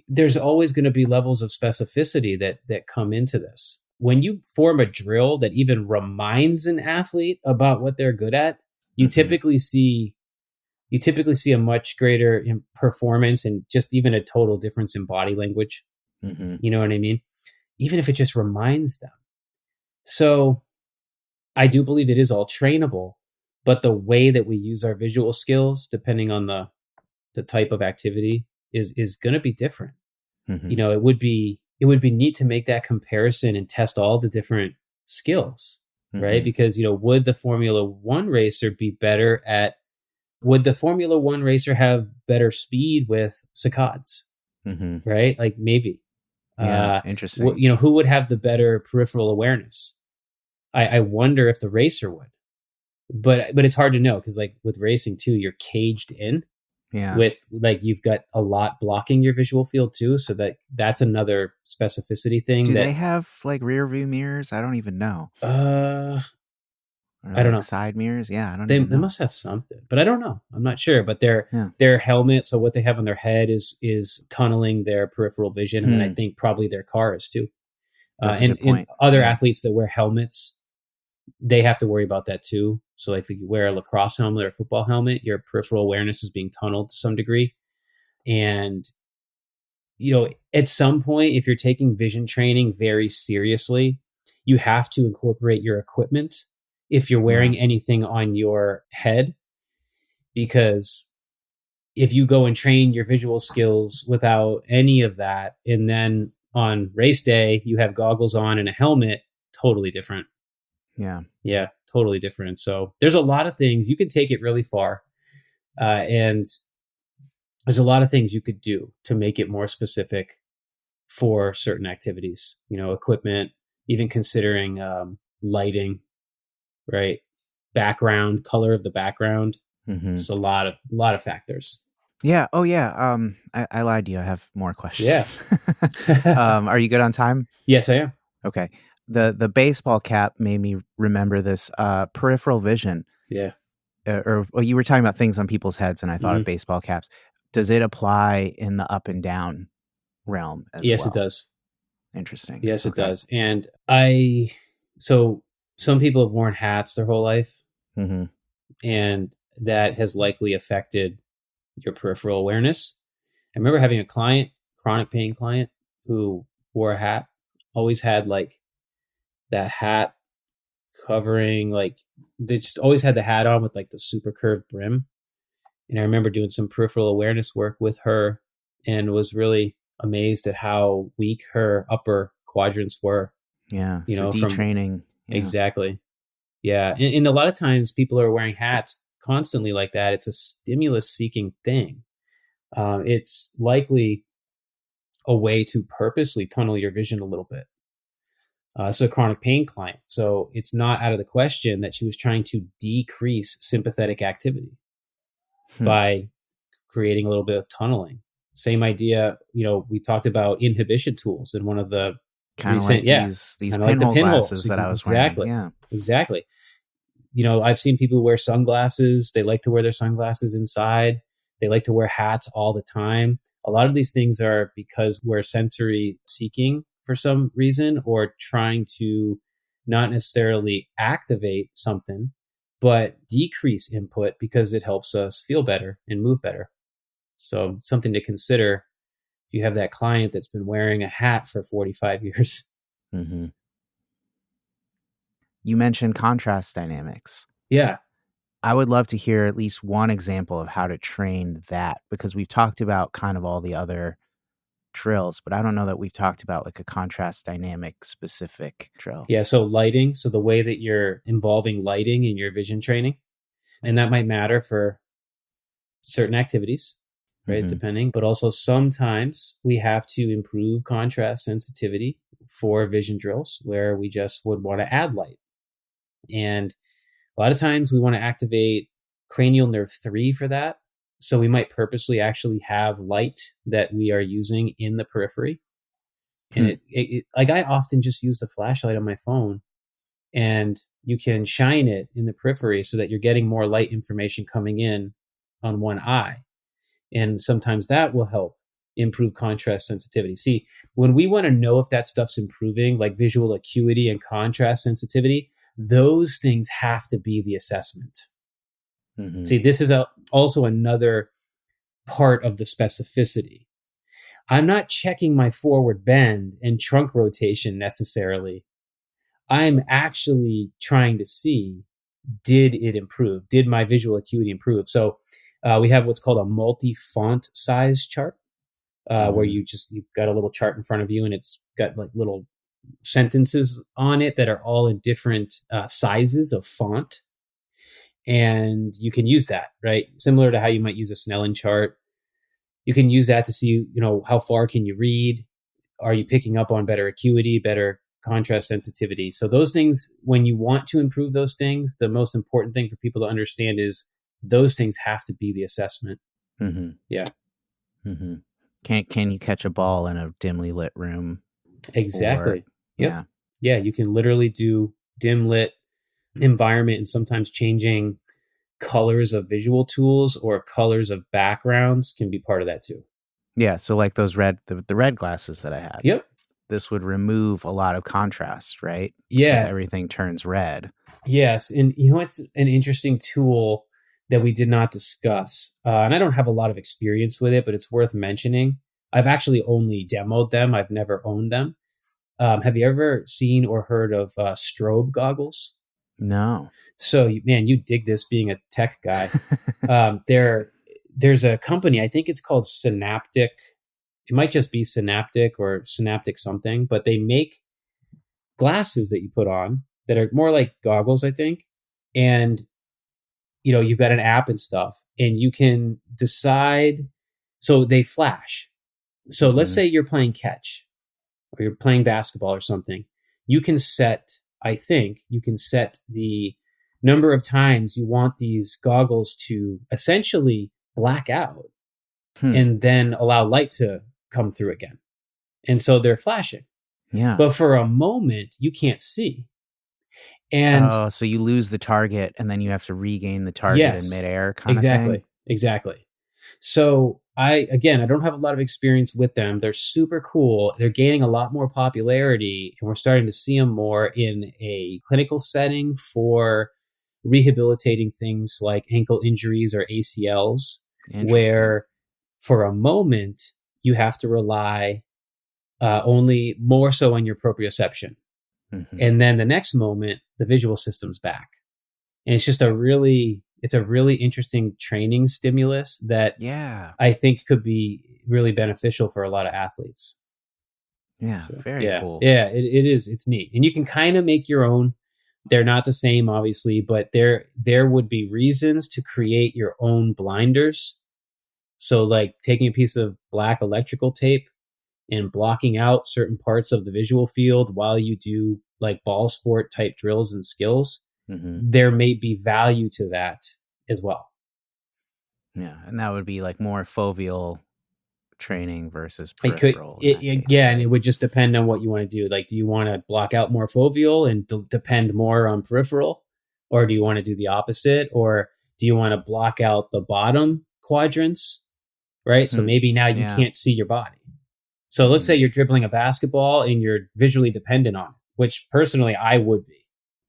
there's always going to be levels of specificity that come into this. When you form a drill that even reminds an athlete about what they're good at, you typically see a much greater performance and just even a total difference in body language. Mm-hmm. You know what I mean? Even if it just reminds them. So I do believe it is all trainable, but the way that we use our visual skills, depending on the type of activity, is going to be different. Mm-hmm. It would be neat to make that comparison and test all the different skills, right? Because, would the Formula One racer would the Formula One racer have better speed with saccades, right? Like maybe. Yeah, interesting. Who would have the better peripheral awareness? I wonder if the racer would. But it's hard to know because like with racing too, you're caged in. Yeah. With like you've got a lot blocking your visual field too, so that's another specificity thing. Do they have like rear view mirrors? I don't even know. I don't know. Side mirrors? Yeah, I don't even know. They must have something, but I don't know. I'm not sure. But their helmet, so what they have on their head is tunneling their peripheral vision, and I think probably their car is too. That's a good point. And other athletes that wear helmets, they have to worry about that too. So like if you wear a lacrosse helmet or a football helmet, your peripheral awareness is being tunneled to some degree. And, at some point, if you're taking vision training very seriously, you have to incorporate your equipment if you're wearing anything on your head. Because if you go and train your visual skills without any of that, and then on race day, you have goggles on and a helmet, totally different. Yeah, totally different. So there's a lot of things. You can take it really far. And there's a lot of things you could do to make it more specific for certain activities, equipment, even considering lighting, right? Background, color of the background. Mm-hmm. It's a lot of factors. Yeah. Oh, yeah. I lied to you. I have more Yeah. questions. Are you good on time? Yes, I am. Okay. The baseball cap made me remember this. Peripheral vision, Yeah. or well, you were talking about things on people's heads, and I thought of Hmm. baseball caps. Does it apply in the up and down realm as Yes, it well? does. Interesting. Yes, it Okay. does. And so some people have worn hats their whole life, Mm-hmm. and that has likely affected your peripheral awareness. I remember having a client, chronic pain client, who wore a hat, always had like that hat covering, like they just always had the hat on with like the super curved brim. And I remember doing some peripheral awareness work with her and was really amazed at how weak her upper quadrants were, Yeah. So from detraining. Yeah. exactly. Yeah. And a lot of times people are wearing hats constantly like that. It's a stimulus seeking thing. It's likely a way to purposely tunnel your vision a little bit. So a chronic pain client. So it's not out of the question that she was trying to decrease sympathetic activity Hmm. by creating a little bit of tunneling. Same idea, we talked about inhibition tools in one of the Kind of recent, like yeah, these it's kind of like the pinhole pinholes. glasses that I was wearing. Exactly. Yeah. Exactly. I've seen people wear sunglasses. They like to wear their sunglasses inside. They like to wear hats all the time. A lot of these things are because we're sensory seeking for some reason, or trying to not necessarily activate something, but decrease input because it helps us feel better and move better. So, something to consider if you have that client that's been wearing a hat for 45 years. Mm-hmm. You mentioned contrast dynamics. Yeah. I would love to hear at least one example of how to train that, because we've talked about kind of all the other drills, but I don't know that we've talked about like a contrast dynamic specific drill. Yeah. So, lighting. So, the way that you're involving lighting in your vision training, and that might matter for certain activities, right? Mm-hmm. Depending, but also sometimes we have to improve contrast sensitivity for vision drills where we just would want to add light. And a lot of times we want to activate cranial nerve 3 for that. So we might purposely actually have light that we are using in the periphery. And Hmm. like I often just use the flashlight on my phone, and you can shine it in the periphery so that you're getting more light information coming in on one eye. And sometimes that will help improve contrast sensitivity. See, when we want to know if that stuff's improving, like visual acuity and contrast sensitivity, those things have to be the assessment. Mm-hmm. See, this is also another part of the specificity. I'm not checking my forward bend and trunk rotation necessarily. I'm actually trying to see, did it improve? Did my visual acuity improve? So we have what's called a multi-font size chart, where Mm-hmm. you've got a little chart in front of you, and it's got like little sentences on it that are all in different sizes of font. And you can use that, right? Similar to how you might use a Snellen chart. You can use that to see, how far can you read? Are you picking up on better acuity, better contrast sensitivity? So those things, when you want to improve those things, the most important thing for people to understand is those things have to be the assessment. Mm-hmm. Yeah, Mm-hmm. Can you catch a ball in a dimly lit room? Or exactly. Yep. yeah. Yeah, you can literally do dim lit environment, and sometimes changing colors of visual tools or colors of backgrounds can be part of that too. Yeah. So like those the red glasses that I had, Yep. this would remove a lot of contrast, right? Because Yeah. everything turns red. Yes. And it's an interesting tool that we did not discuss. And I don't have a lot of experience with it, but it's worth mentioning. I've actually only demoed them, I've never owned them. Have you ever seen or heard of strobe goggles? No. So, man, you dig this being a tech guy. There's a company, I think it's called Synaptic. It might just be Synaptic or Synaptic something, but they make glasses that you put on that are more like goggles, I think. And you've got an app and stuff, and you can decide. So they flash. So let's Mm-hmm. say you're playing catch or you're playing basketball or something. You can set, I think, you can set the number of times you want these goggles to essentially black out and then allow light to come through again. And so they're flashing. Yeah. But for a moment, you can't see. And so you lose the target and then you have to regain the target in yes, midair kind of thing? Exactly. So I don't have a lot of experience with them. They're super cool. They're gaining a lot more popularity, and we're starting to see them more in a clinical setting for rehabilitating things like ankle injuries or ACLs, where for a moment you have to rely only more so on your proprioception. Mm-hmm. And then the next moment, the visual system's back. And it's just a really interesting training stimulus that I think could be really beneficial for a lot of athletes. Yeah, So, very cool. Yeah, it is. It's neat. And you can kind of make your own. They're not the same, obviously, but there would be reasons to create your own blinders. So like taking a piece of black electrical tape and blocking out certain parts of the visual field while you do like ball sport type drills and skills, there may be value to that as well. Yeah, and that would be like more foveal training versus peripheral. And it would just depend on what you want to do. Like, do you want to block out more foveal and depend more on peripheral, or do you want to do the opposite, or do you want to block out the bottom quadrants, right? So maybe now you can't see your body. So let's say you're dribbling a basketball and you're visually dependent on it, which personally I would be.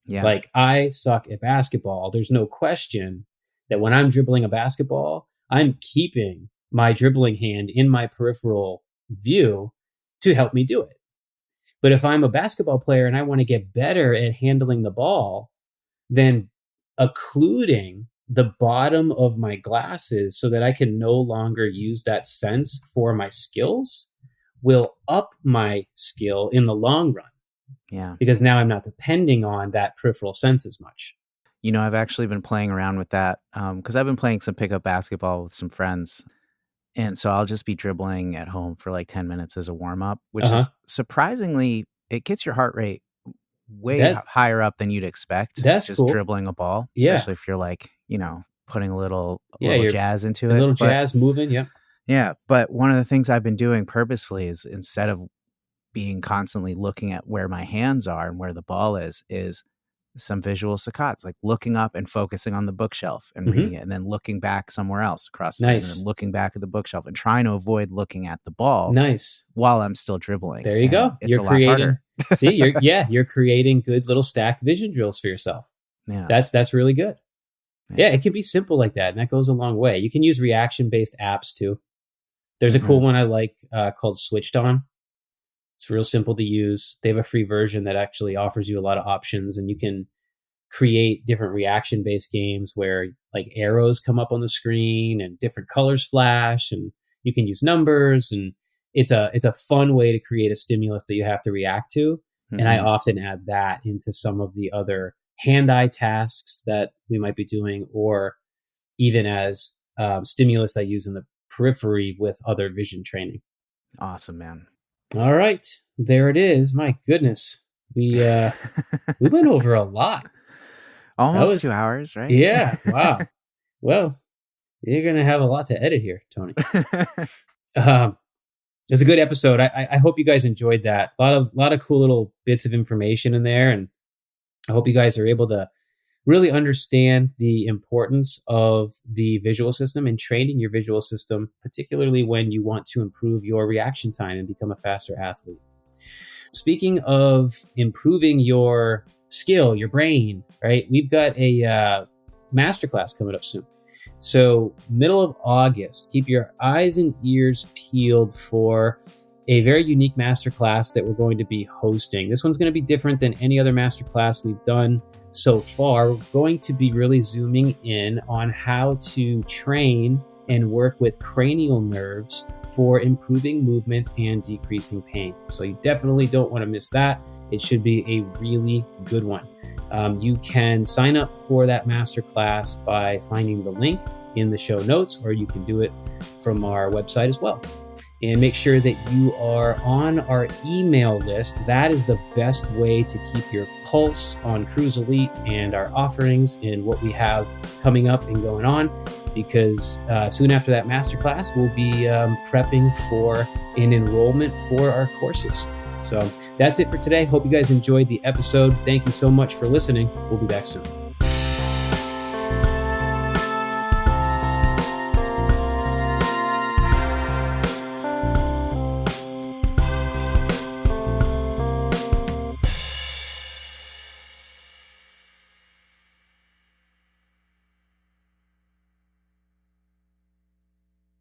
Yeah. Like, I suck at basketball. There's no question that when I'm dribbling a basketball, I'm keeping my dribbling hand in my peripheral view to help me do it. But if I'm a basketball player and I want to get better at handling the ball, then occluding the bottom of my glasses so that I can no longer use that sense for my skills will up my skill in the long run. Yeah. Because now I'm not depending on that peripheral sense as much. You know, I've actually been playing around with that because I've been playing some pickup basketball with some friends. And so I'll just be dribbling at home for like 10 minutes as a warm up, which is surprisingly, it gets your heart rate way higher up than you'd expect. That's just cool. dribbling a ball, especially if you're like, you know, putting a little jazz into it. A little jazz moving, yeah. Yeah. But one of the things I've been doing purposefully is instead of being constantly looking at where my hands are and where the ball is some visual saccades, like looking up and focusing on the bookshelf and reading it, and then looking back somewhere else across the room, and then looking back at the bookshelf and trying to avoid looking at the ball while I'm still dribbling. There you go. It's a lot harder. See, you're creating good little stacked vision drills for yourself. Yeah. That's really good. Yeah, it can be simple like that, and that goes a long way. You can use reaction-based apps too. There's a cool one I like called Switched On. It's real simple to use. They have a free version that actually offers you a lot of options, and you can create different reaction-based games where like arrows come up on the screen and different colors flash, and you can use numbers, and it's a fun way to create a stimulus that you have to react to. And I often add that into some of the other hand-eye tasks that we might be doing, or even as stimulus I use in the periphery with other vision training. Awesome, man. All right, there it is. My goodness, we went over a lot. Almost 2 hours, right? Yeah. Wow. Well, you're gonna have a lot to edit here, Tony. It's a good episode. I hope you guys enjoyed that. A lot of cool little bits of information in there, and I hope you guys are able to really understand the importance of the visual system and training your visual system, particularly when you want to improve your reaction time and become a faster athlete. Speaking of improving your skill, your brain, right? We've got a masterclass coming up soon. So middle of August, keep your eyes and ears peeled for a very unique masterclass that we're going to be hosting. This one's going to be different than any other masterclass we've done so far. We're going to be really zooming in on how to train and work with cranial nerves for improving movement and decreasing pain. So you definitely don't want to miss that. It should be a really good one. You can sign up for that masterclass by finding the link in the show notes, or you can do it from our website as well. And make sure that you are on our email list. That is the best way to keep your pulse on Cruise Elite and our offerings and what we have coming up and going on, because soon after that masterclass, we'll be prepping for an enrollment for our courses. So that's it for today. Hope you guys enjoyed the episode. Thank you so much for listening. We'll be back soon.